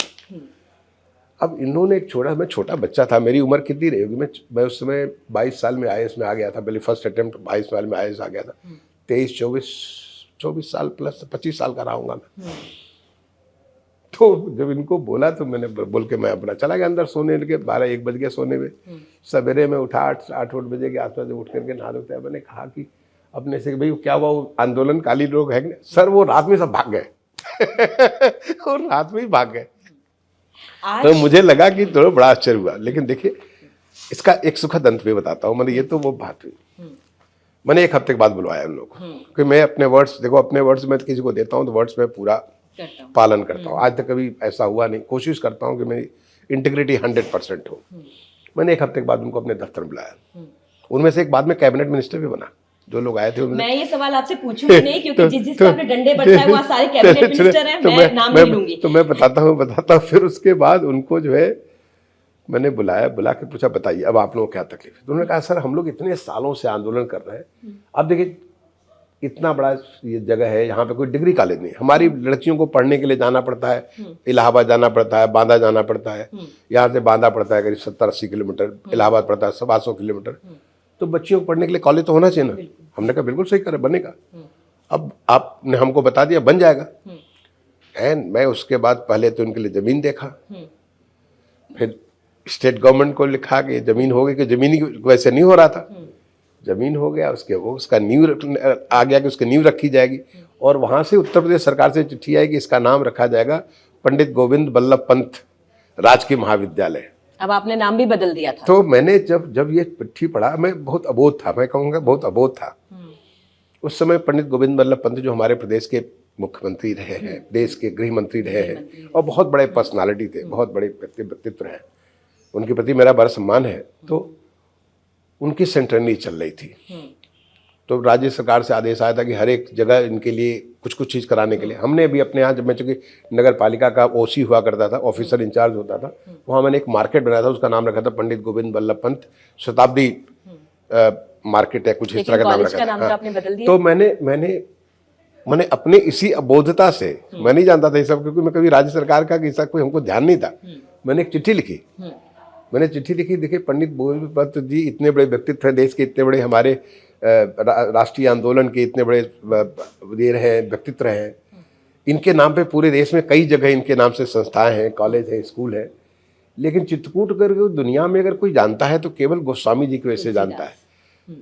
अब इन्होंने मैं छोटा बच्चा था, मेरी उम्र कितनी रही होगी, मैं उस समय 22 साल में आईएएस में आ गया था, पहले फर्स्ट अटेम्प्ट 22 साल में आईएएस आ गया था। 23-24 साल प्लस 25 साल का रहा मैं। तो जब इनको बोला तो मैंने बोल के मैं अपना चला गया अंदर सोने के, 12-1 बज गया सोने में। सवेरे में उठा 8-8 बजे के आसपास उठ करके नहा धोते, मैंने कहा कि अपने से भाई क्या हुआ, वो आंदोलनकारी लोग हैं सर, वो रात में सब भाग गए। और रात में ही भाग गए। तो मुझे लगा कि थोड़ा बड़ा आश्चर्य हुआ। लेकिन देखिए इसका एक सुखद अंत भी बताता हूँ। मैंने ये तो वो बात हुई, मैंने 1 हफ्ते के बाद बुलवाया उन लोग कि मैं अपने वर्ड्स, देखो अपने वर्ड्स में किसी को देता हूँ तो वर्ड्स में पूरा पालन करता हूँ। आज तक कभी ऐसा हुआ नहीं, कोशिश करता हूँ कि मेरी इंटीग्रिटी 100% हो। मैंने 1 हफ्ते के बाद उनको अपने दफ्तर में बुलाया। उनमें से एक बाद में कैबिनेट मिनिस्टर भी बना, जो लोग आए थे। मैं ये सवाल आपसे पूछूंगी नहीं, क्योंकि जिस आपने डंडे बरसाए वहाँ सारे कैबिनेट मिनिस्टर हैं, मैं नाम नहीं लूंगी। तो मैं बताता हूँ। फिर उसके बाद उनको जो है मैंने बुला के पूछा बताइए अब आप लोगों को क्या तकलीफ है। तो उन्होंने कहा सर हम लोग इतने सालों से आंदोलन कर रहे हैं, अब देखिए इतना बड़ा ये जगह है, यहाँ पे कोई डिग्री कॉलेज नहीं, हमारी लड़कियों को पढ़ने के लिए जाना पड़ता है, इलाहाबाद जाना पड़ता है, बांदा जाना पड़ता है, यहाँ से बांदा पड़ता है करीब 70-80 किलोमीटर, इलाहाबाद पड़ता है 100 किलोमीटर। तो बच्चियों को पढ़ने के लिए कॉलेज तो होना चाहिए ना। हमने कहा बिल्कुल सही करे, बनेगा। अब आपने हमको बता दिया बन जाएगा। एंड मैं उसके बाद पहले तो उनके लिए ज़मीन देखा, फिर स्टेट गवर्नमेंट को लिखा कि ज़मीन हो गई, कि ज़मीन वैसे नहीं हो रहा था, ज़मीन हो गया। उसका नींव आ गया कि उसकी नींव रखी जाएगी, और वहाँ से उत्तर प्रदेश सरकार से चिट्ठी आई कि इसका नाम रखा जाएगा पंडित गोविंद बल्लभ पंत राजकीय महाविद्यालय। अब आपने नाम भी बदल दिया था। तो मैंने जब ये चिट्ठी पढ़ा, मैं बहुत अबोध था, मैं कहूँगा बहुत अबोध था। उस समय पंडित गोविंद बल्लभ पंत जो हमारे प्रदेश के मुख्यमंत्री रहे हैं, देश के गृह मंत्री रहे हैं और बहुत बड़े पर्सनालिटी थे, बहुत बड़े व्यक्तित्व रहे, उनके प्रति मेरा बड़ा सम्मान है। तो उनकी सेंटरनी चल रही थी, तो राज्य सरकार से आदेश आया था कि हर एक जगह इनके लिए कुछ कुछ चीज़ कराने के लिए हमने भी अपने यहाँ, जब मैं चूँकि नगर पालिका का ओसी हुआ करता था, ऑफिसर इंचार्ज होता था, वहाँ मैंने एक मार्केट बनाया था, उसका नाम रखा था पंडित गोविंद बल्लभ पंत शताब्दी मार्केट है, कुछ इस तरह का नाम रखा था। आपने बदल दिया। तो मैंने अपने इसी अबोधता से, मैं नहीं जानता था ये सब, क्योंकि मैं कभी राज्य सरकार का ऐसा कोई हमको ध्यान नहीं था, मैंने एक चिट्ठी लिखी। देखिए पंडित गोविंद पंत जी इतने बड़े व्यक्तित्व हैं, देश के इतने बड़े, हमारे राष्ट्रीय आंदोलन के इतने बड़े ये रहे व्यक्तित्व रहे हैं, इनके नाम पे पूरे देश में कई जगह इनके नाम से संस्थाएं हैं, कॉलेज है, स्कूल है, लेकिन चित्रकूट अगर दुनिया में अगर कोई जानता है तो केवल गोस्वामी जी की वजह से जानता है।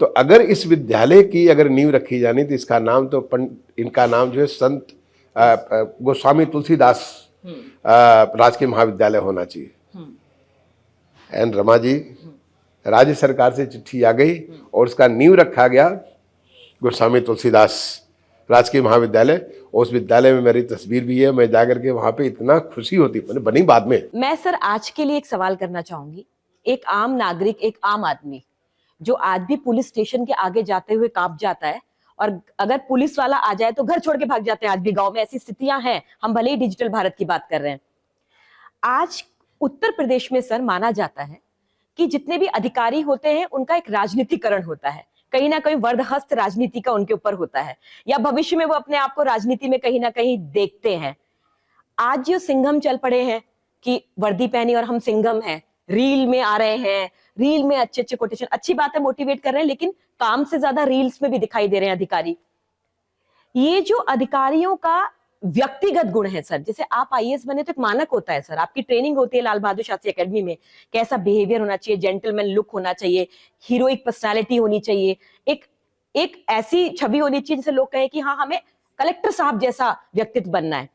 तो अगर इस विद्यालय की अगर नींव रखी जानी तो इसका नाम तो इनका नाम जो है संत गोस्वामी तुलसीदास राजकीय महाविद्यालय होना चाहिए। एंड रमा जी, राज्य सरकार से चिट्ठी आ गई और उसका नींव रखा गया गोस्वामी तुलसीदास राजकीय महाविद्यालय, और उस विद्यालय में मेरी तस्वीर भी है। मैं जाकर के वहां पे इतना खुशी होती, मैंने बनी बाद में। मैं सर आज के लिए एक सवाल करना चाहूंगी। एक आम नागरिक, एक आम आदमी जो आज भी पुलिस स्टेशन के आगे जाते हुए कांप जाता है, और अगर पुलिस वाला आ जाए तो घर छोड़ के भाग जाते हैं। आज भी गांव में ऐसी स्थितियां हैं, हम भले ही डिजिटल भारत की बात कर रहे हैं। आज उत्तर प्रदेश में सर माना जाता है कि जितने भी अधिकारी होते हैं उनका एक राजनीतिकरण होता है, कहीं ना कहीं वर्दहस्त राजनीति का उनके ऊपर होता है, या भविष्य में वो अपने आप को राजनीति में कहीं ना कहीं देखते हैं। आज जो सिंघम चल पड़े हैं कि वर्दी पहनी और हम सिंघम हैं, रील में आ रहे हैं, रील में अच्छे अच्छे कोटेशन, अच्छी बात है, मोटिवेट कर रहे हैं, लेकिन काम से ज्यादा रील्स में भी दिखाई दे रहे हैं अधिकारी। ये जो अधिकारियों का व्यक्तिगत गुण है सर, जैसे आप आईएएस बने तो एक मानक होता है सर, आपकी ट्रेनिंग होती है लाल बहादुर शास्त्री एकेडमी में, कैसा बिहेवियर होना चाहिए, जेंटलमैन लुक होना चाहिए, हीरोइक पर्सनालिटी होनी चाहिए, एक ऐसी छवि होनी चाहिए जिसे लोग कहें कि हाँ हमें कलेक्टर साहब जैसा व्यक्तित्व बनना है।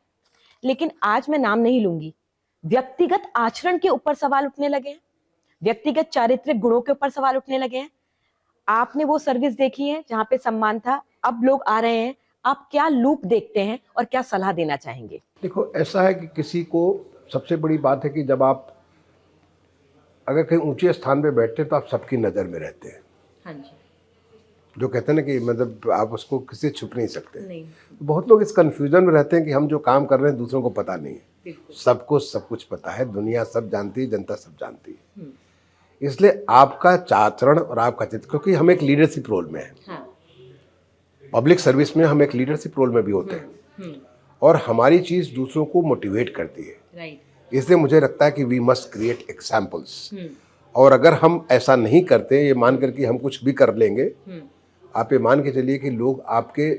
लेकिन आज मैं नाम नहीं लूंगी, व्यक्तिगत आचरण के ऊपर सवाल उठने लगे हैं, व्यक्तिगत चारित्रिक गुणों के ऊपर सवाल उठने लगे हैं। आपने वो सर्विस देखी है जहां पे सम्मान था, अब लोग आ रहे हैं, आप क्या लूप देखते हैं और क्या सलाह देना चाहेंगे? देखो, ऐसा है कि किसी को, सबसे बड़ी बात है कि जब आप अगर कहीं ऊंचे स्थान पे बैठते हैं तो आप सबकी नज़र में रहते हैं। हाँ जी। जो कहते हैं ना कि मतलब आप उसको किसी से छुप नहीं सकते। नहीं। बहुत लोग इस कंफ्यूजन में रहते हैं कि हम जो काम कर रहे हैं दूसरों को पता नहीं है। सबको सब कुछ पता है, दुनिया सब जानती है, जनता सब जानती है। इसलिए आपका आचरण और आपका चित्र, क्योंकि हम एक लीडरशिप रोल में है। हाँ। पब्लिक सर्विस में हम एक लीडरशिप रोल में भी होते हैं, और हमारी चीज़ दूसरों को मोटिवेट करती है। राइट। इसलिए मुझे लगता है कि वी मस्ट क्रिएट एग्जाम्पल्स, और अगर हम ऐसा नहीं करते, ये मान कर कि हम कुछ भी कर लेंगे, आप ये मान के चलिए कि लोग आपके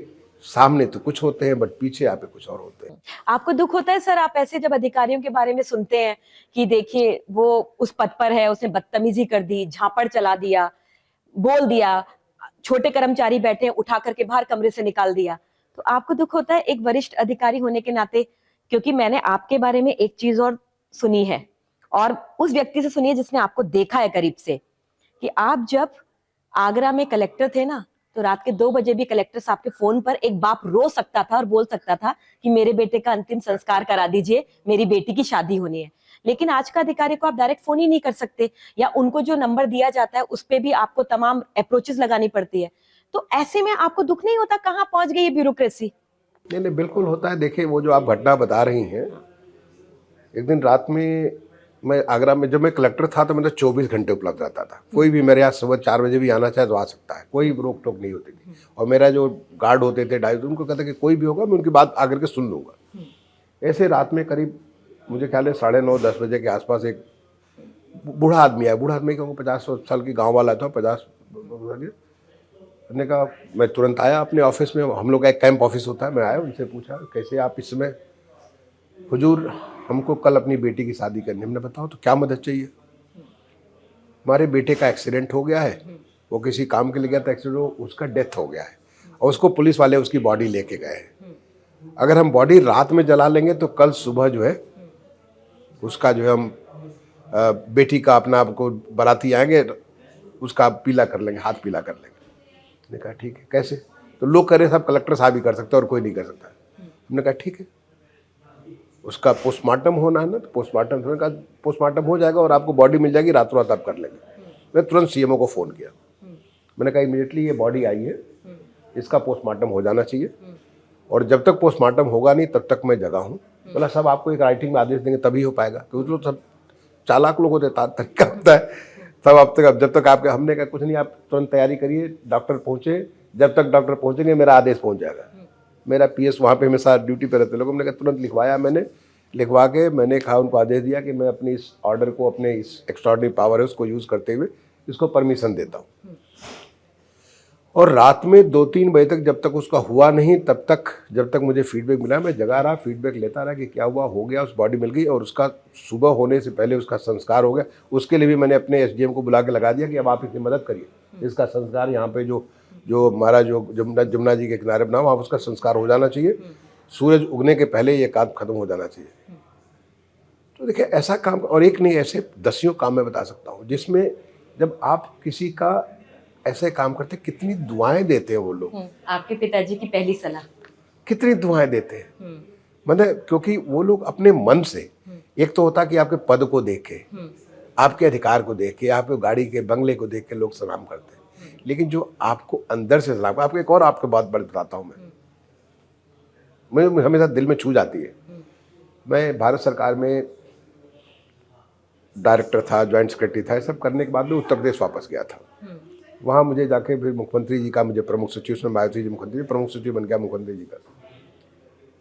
सामने तो कुछ होते हैं बट पीछे आप कुछ और होते हैं। आपको दुख होता है सर, आप ऐसे जब अधिकारियों के बारे में सुनते हैं कि देखिए वो उस पद पर है, उसने बदतमीजी कर दी, झापड़ चला दिया, बोल दिया, छोटे कर्मचारी बैठे उठा करके बाहर कमरे से निकाल दिया, तो आपको दुख होता है एक वरिष्ठ अधिकारी होने के नाते? क्योंकि मैंने आपके बारे में एक चीज और सुनी है, और उस व्यक्ति से सुनी है जिसने आपको देखा है करीब से, कि आप जब आगरा में कलेक्टर थे ना, तो रात के 2 बजे भी कलेक्टर साहब के फोन पर एक बाप रो सकता था और बोल सकता था कि मेरे बेटे का अंतिम संस्कार करा दीजिए, मेरी बेटी की शादी होनी है। लेकिन आज का अधिकारी को आप डायरेक्ट फोन ही नहीं कर सकते, या उनको जो नंबर दिया जाता है उस पर भी आपको तमाम अप्रोचेस लगानी पड़ती है। तो ऐसे में आपको दुख नहीं होता कहाँ पहुंच गई ये ब्यूरोक्रेसी? नहीं, बिल्कुल होता है। देखिए, वो जो आप घटना बता रही हैं, एक दिन रात में मैं आगरा में, जब मैं कलेक्टर था तो मैं तो 24 घंटे उपलब्ध रहता था। कोई भी मेरे यहाँ सुबह 4 बजे भी आना चाहे तो आ सकता है, कोई रोक टोक नहीं होती थी। और मेरा जो गार्ड होते थे ड्राइवर, उनको कहता कि कोई भी होगा मैं उनकी बात आकर के सुन लूँगा। ऐसे रात में करीब मुझे ख्याल है 9:30-10 बजे के आसपास एक बूढ़ा आदमी आया। बूढ़ा आदमी कहूँगा 50 साल की, गाँव वाला था, 50 ने कहा। मैं तुरंत आया अपने ऑफिस में, हम लोग का एक कैंप ऑफिस होता है। मैं आया, उनसे पूछा कैसे आप इस समय? हुजूर, हमको कल अपनी बेटी की शादी करनी है। हमने बताओ तो क्या मदद चाहिए? हमारे बेटे का एक्सीडेंट हो गया है, वो किसी काम के लिए गया था, एक्सीडेंट हो, उसका डेथ हो गया है, और उसको पुलिस वाले उसकी बॉडी लेके गए हैं। अगर हम बॉडी रात में जला लेंगे तो कल सुबह जो है उसका जो है हम बेटी का अपना आपको बाराती आएंगे, उसका पीला कर लेंगे, हाथ पीला कर लेंगे। मैंने कहा ठीक है, कैसे? तो लोग कह रहे साहब कलेक्टर साहब ही कर सकते हैं और कोई नहीं कर सकता। हमने कहा ठीक है, उसका पोस्टमार्टम होना है ना, तो पोस्टमार्टम हो जाएगा और आपको बॉडी मिल जाएगी, रातों रात आप कर लेंगे। मैं तुरंत सीएमओ को फ़ोन किया, मैंने कहा इमीडिएटली ये बॉडी आई है, इसका पोस्टमार्टम हो जाना चाहिए, और जब तक पोस्टमार्टम होगा नहीं तब तक मैं जगह हूँ। बोला सब आपको एक राइटिंग में आदेश देंगे तभी हो पाएगा, क्योंकि तो सब चालाक लोगों को तरीका होता है सब। अब जब तक आपके, हमने कहा कुछ नहीं, आप तुरंत तैयारी करिए, डॉक्टर पहुँचे, जब तक डॉक्टर पहुँचेंगे मेरा आदेश पहुँच जाएगा। मेरा पीएस वहाँ पे हमेशा ड्यूटी पे रहते लोग, हमने कहा तुरंत लिखवाया, मैंने लिखवा के मैंने कहा उनको आदेश दिया कि मैं अपनी इस ऑर्डर को, अपने इस एक्स्ट्राऑर्डिनरी पावर है उसको यूज़ करते हुए इसको परमिशन देता हूँ। और रात में 2-3 बजे तक जब तक उसका हुआ नहीं, तब तक जब तक मुझे फीडबैक मिला मैं जगा रहा, फीडबैक लेता रहा कि क्या हुआ, हो गया, उस बॉडी मिल गई, और उसका सुबह होने से पहले उसका संस्कार हो गया। उसके लिए भी मैंने अपने एसडीएम को बुला के लगा दिया कि अब आप इसकी मदद करिए, इसका संस्कार यहाँ पे जो हमारा जो जमुना जी के किनारे बना वहाँ उसका संस्कार हो जाना चाहिए, सूरज उगने के पहले ये काम खत्म हो जाना चाहिए। तो देखिए ऐसा काम, और एक नहीं ऐसे दसियों काम मैं बता सकता हूँ जिसमें जब आप किसी का ऐसे काम करते, कितनी दुआएं देते हैं वो लोग। आपके पिताजी की पहली सलाह, कितनी दुआएं देते हैं, मतलब क्योंकि वो लोग अपने मन से, एक तो होता कि आपके पद को देख के, आपके अधिकार को देख के, आपके गाड़ी के बंगले को देख के लोग सलाम करते हैं, लेकिन जो आपको अंदर से सलाम, आपको एक और आपको बात बड़ी बताता हूँ मैं हमेशा दिल में छू जाती है। मैं भारत सरकार में डायरेक्टर था, ज्वाइंट सेक्रेटरी था, ये सब करने के बाद में उत्तर प्रदेश वापस गया था। वहाँ मुझे जाके फिर मुख्यमंत्री जी का, मुझे प्रमुख सचिव, उसमें मायावती जी मुख्यमंत्री, प्रमुख सचिव बन गया मुख्यमंत्री जी का।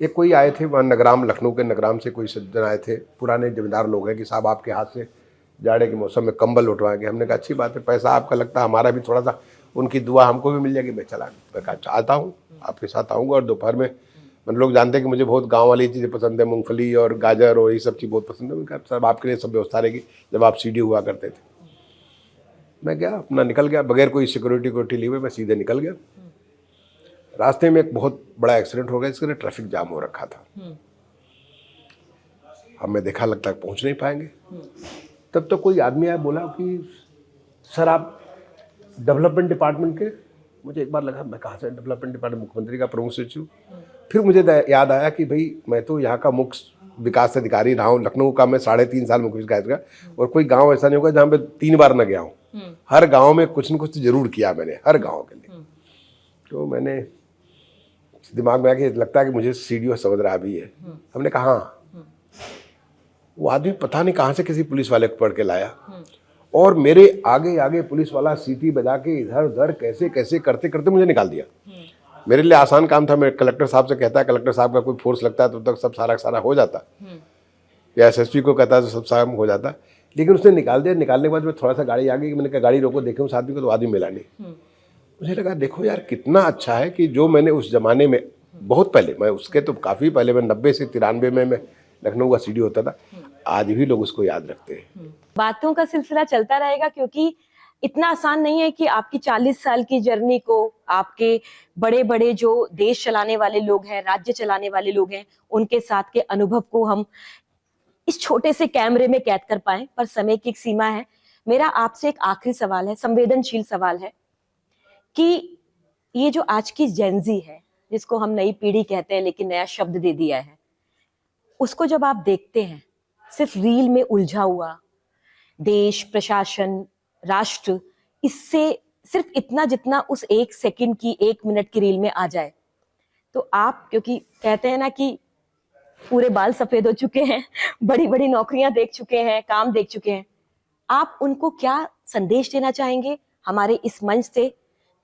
एक कोई आए थे वहाँ नगराम, लखनऊ के नगराम से कोई सज्जन आए थे, पुराने जमींदार लोग हैं, कि साहब आपके हाथ से जाड़े के मौसम में कंबल उठवाएंगे। हमने कहा अच्छी बात है, पैसा आपका लगता है, हमारा भी थोड़ा सा, उनकी दुआ हमको भी मिल जाएगी। मैं चला, मैं कहा आता हूँ आपके साथ आऊँगा। और दोपहर में, मतलब लोग जानते हैं कि मुझे बहुत गाँव वाली चीज़ें पसंद है, मूँगफली और गाजर और ये सब चीज़ बहुत पसंद है। मैंने कहा सब आपके लिए सब व्यवस्था रहेगी, जब आप सीडी हुआ करते थे। मैं गया, अपना निकल गया, बगैर कोई सिक्योरिटी लिए हुए मैं सीधे निकल गया। रास्ते में एक बहुत बड़ा एक्सीडेंट हो गया, इसके लिए ट्रैफिक जाम हो रखा था। हमें देखा लगता है पहुंच नहीं पाएंगे। तब तो कोई आदमी आया, बोला कि सर आप डेवलपमेंट डिपार्टमेंट के। मुझे एक बार लगा मैं कहाँ से डेवलपमेंट डिपार्टमेंट, मुख्यमंत्री का प्रमुख सचिव। फिर मुझे याद आया कि भाई मैं तो यहाँ का मुख्य विकास अधिकारी रहा हूँ, लखनऊ का मैं 3.5 साल मुख्य विकास का, और कोई गांव ऐसा नहीं होगा जहाँ पे 3 बार न गया हूँ। हर गांव में कुछ न कुछ जरूर किया मैंने, हर गांव के लिए। तो मैंने दिमाग में आया कि लगता है कि मुझे सीडीओ समझ रहा भी है। हमने कहा हाँ। वो आदमी पता नहीं कहाँ से किसी पुलिस वाले को पढ़ के लाया, और मेरे आगे आगे पुलिस वाला सीटी बजा के इधर उधर कैसे कैसे करते करते मुझे निकाल दिया। मेरे लिए आसान काम था, मैं कलेक्टर साहब से कहता, कलेक्टर साहब का कोई फोर्स लगता है तो तक सब सारा हो जाता, या एसएसपी को कहता तो सब सारा हो जाता, लेकिन उसने निकाल दिया। निकालने के बाद मैं थोड़ा सा गाड़ी आ गई, मैंने कहा गाड़ी रोको, देखे उस आदमी को, तो आदमी मिला नहीं। मुझे लगा देखो यार कितना अच्छा है कि जो मैंने उस जमाने में, बहुत पहले, मैं उसके तो काफ़ी पहले, मैं 90 से 93 में मैं लखनऊ का सीडी होता था, आज भी लोग उसको याद रखते हैं। बातों का सिलसिला चलता रहेगा, क्योंकि इतना आसान नहीं है कि आपकी 40 साल की जर्नी को आपके बड़े बड़े जो देश चलाने वाले लोग हैं, राज्य चलाने वाले लोग हैं, उनके साथ के अनुभव को हम इस छोटे से कैमरे में कैद कर पाए, पर समय की एक सीमा है। मेरा आपसे एक आखिरी सवाल है, संवेदनशील सवाल है, कि ये जो आज की जेनजी है, जिसको हम नई पीढ़ी कहते हैं लेकिन नया शब्द दे दिया है, उसको जब आप देखते हैं सिर्फ रील में उलझा हुआ, देश, प्रशासन, राष्ट्र, इससे सिर्फ इतना जितना उस 1 सेकंड की, 1 मिनट की रील में आ जाए, तो आप, क्योंकि कहते हैं ना कि पूरे बाल सफेद हो चुके हैं, बड़ी बड़ी नौकरियां देख चुके हैं, काम देख चुके हैं, आप उनको क्या संदेश देना चाहेंगे हमारे इस मंच से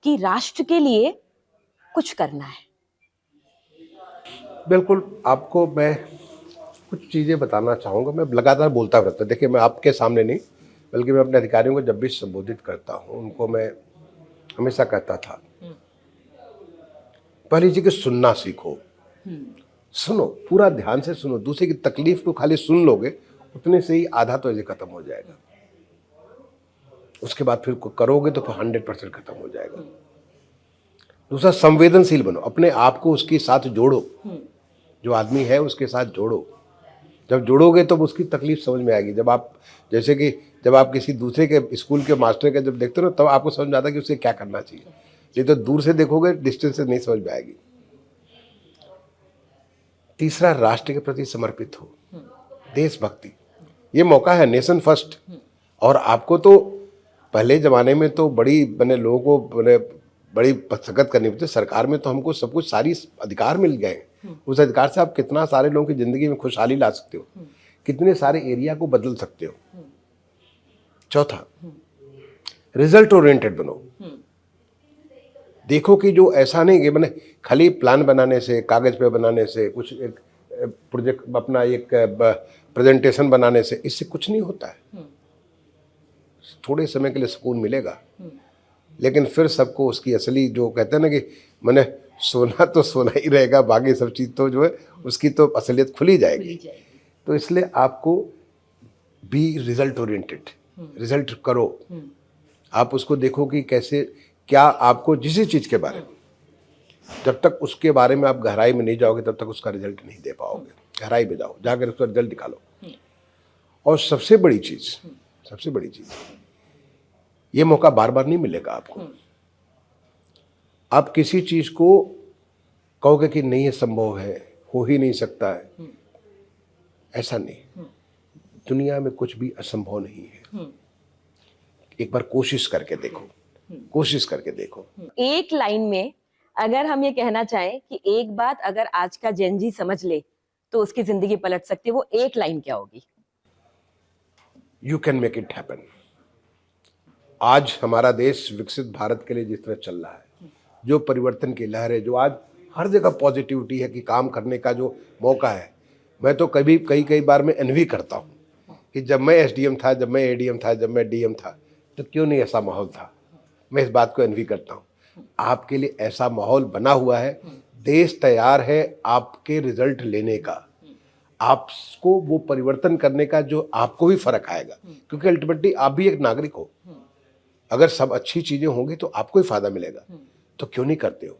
कि राष्ट्र के लिए कुछ करना है? बिल्कुल, आपको मैं कुछ चीज़ें बताना चाहूँगा। मैं लगातार बोलता रहता हूँ, देखिए मैं आपके सामने नहीं, बल्कि मैं अपने अधिकारियों को जब भी संबोधित करता हूँ, उनको मैं हमेशा कहता था, पहली चीज़ कि सुनना सीखो। सुनो, पूरा ध्यान से सुनो, दूसरे की तकलीफ को खाली सुन लोगे, उतने से ही आधा तो ये खत्म हो जाएगा। उसके बाद फिर करोगे तो फिर 100% खत्म हो जाएगा। दूसरा, संवेदनशील बनो, अपने आप को उसके साथ जोड़ो, जो आदमी है उसके साथ जोड़ो। जब जोड़ोगे तो उसकी तकलीफ समझ में आएगी। जब आप, जैसे कि जब आप किसी दूसरे के स्कूल के मास्टर के जब देखते हो, तब आपको समझ में आता है कि उसे क्या करना चाहिए। नहीं तो दूर से देखोगे, डिस्टेंस से नहीं समझ में आएगी। तीसरा, राष्ट्र के प्रति समर्पित हो, देशभक्ति। ये मौका है नेशन फर्स्ट। और आपको तो पहले जमाने में तो बड़ी मैंने लोगों को बड़ी मशक्कत करनी पड़ती। सरकार में तो हमको सब कुछ, सारी अधिकार मिल गए। उस अधिकार से आप कितना सारे लोगों की जिंदगी में खुशहाली ला सकते हो, कितने सारे एरिया को बदल सकते हो। चौथा, रिजल्ट ओरिएंटेड बनो। देखो कि जो ऐसा नहीं कि मैंने खाली प्लान बनाने से, कागज पे बनाने से, कुछ एक प्रोजेक्ट अपना एक प्रेजेंटेशन बनाने से इससे कुछ नहीं होता है। थोड़े समय के लिए सुकून मिलेगा, लेकिन फिर सबको उसकी असली जो कहते हैं ना कि मैंने सोना तो सोना ही रहेगा, बाकी सब चीज़ तो जो है उसकी तो असलियत खुली जाएगी। तो इसलिए आपको बी रिजल्ट ओरिएंटेड, रिजल्ट करो। आप उसको देखो कि कैसे, क्या आपको जिस चीज़ के बारे में, जब तक उसके बारे में आप गहराई में नहीं जाओगे तब तक उसका रिजल्ट नहीं दे पाओगे। गहराई में जाओ, जाकर उसका रिजल्ट निकालो। और सबसे बड़ी चीज़, ये मौका बार बार नहीं मिलेगा आपको। आप किसी चीज़ को कहोगे कि नहीं, ये संभव है, हो ही नहीं सकता है, ऐसा नहीं। दुनिया में कुछ भी असंभव नहीं है। एक बार कोशिश करके देखो। एक लाइन में अगर हम ये कहना चाहें कि एक बात अगर आज का जेनजी समझ ले तो उसकी जिंदगी पलट सकती है, वो एक लाइन क्या होगी? You can make it happen. आज हमारा देश विकसित भारत के लिए जिस तरह चल रहा है, जो परिवर्तन की लहर है, जो आज हर जगह पॉजिटिविटी है कि काम करने का जो मौका है, मैं तो कई बार मैं एनवी करता हूँ कि जब मैं एसडीएम था, जब मैं एडीएम था, जब मैं डीएम था, तो क्यों नहीं ऐसा माहौल था। मैं इस बात को एनवी करता हूँ। आपके लिए ऐसा माहौल बना हुआ है, देश तैयार है आपके रिजल्ट लेने का, आपको वो परिवर्तन करने का जो आपको भी फर्क आएगा, क्योंकि अल्टीमेटली आप भी एक नागरिक हो। अगर सब अच्छी चीजें होंगी तो आपको ही फायदा मिलेगा। तो क्यों नहीं करते हो?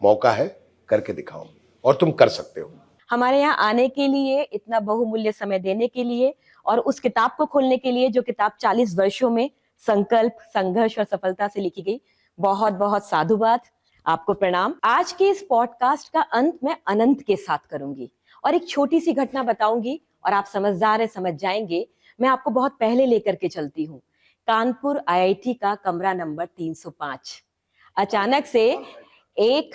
मौका है, करके दिखाओ, और तुम कर सकते हो। हमारे यहाँ आने के लिए, इतना बहुमूल्य समय देने के लिए, और उस किताब को खोलने के लिए जो किताब 40 वर्षों में संकल्प, संघर्ष और सफलता से लिखी गई, बहुत बहुत साधुवाद, आपको प्रणाम। आज के इस पॉडकास्ट का अंत मैं अनंत के साथ करूंगी और एक छोटी सी घटना बताऊंगी, और आप समझदार है, समझ जाएंगे। मैं आपको बहुत पहले लेकर के चलती हूँ, कानपुर आईआईटी का कमरा नंबर 305। अचानक से एक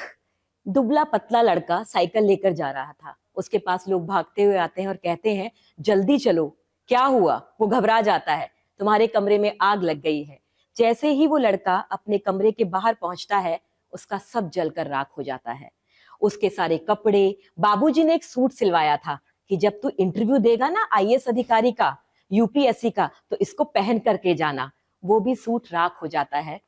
दुबला पतला लड़का साइकिल लेकर जा रहा था। उसके पास लोग भागते हुए आते हैं और कहते हैं, जल्दी चलो, क्या हुआ? वो घबरा जाता है, तुम्हारे कमरे में आग लग गई है। जैसे ही वो लड़का अपने कमरे के बाहर पहुंचता है, उसका सब जलकर राख हो जाता है। उसके सारे कपड़े, बाबूजी ने एक सूट सिलवाया था कि जब तू इंटरव्यू देगा ना आईएएस अधिकारी का, यूपीएससी का, तो इसको पहन करके जाना। वो भी सूट राख हो जाता है।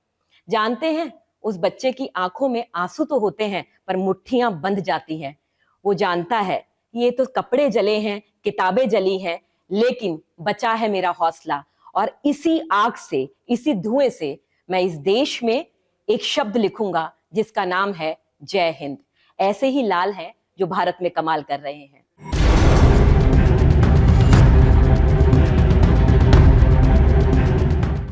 जानते हैं, उस बच्चे की आंखों में आंसू तो होते हैं पर मुट्ठियां बंध जाती हैं। वो जानता है ये तो कपड़े जले हैं, किताबें जली हैं, लेकिन बचा है मेरा हौसला। और इसी आग से, इसी धुएं से मैं इस देश में एक शब्द लिखूंगा जिसका नाम है जय हिंद। ऐसे ही लाल हैं जो भारत में कमाल कर रहे हैं।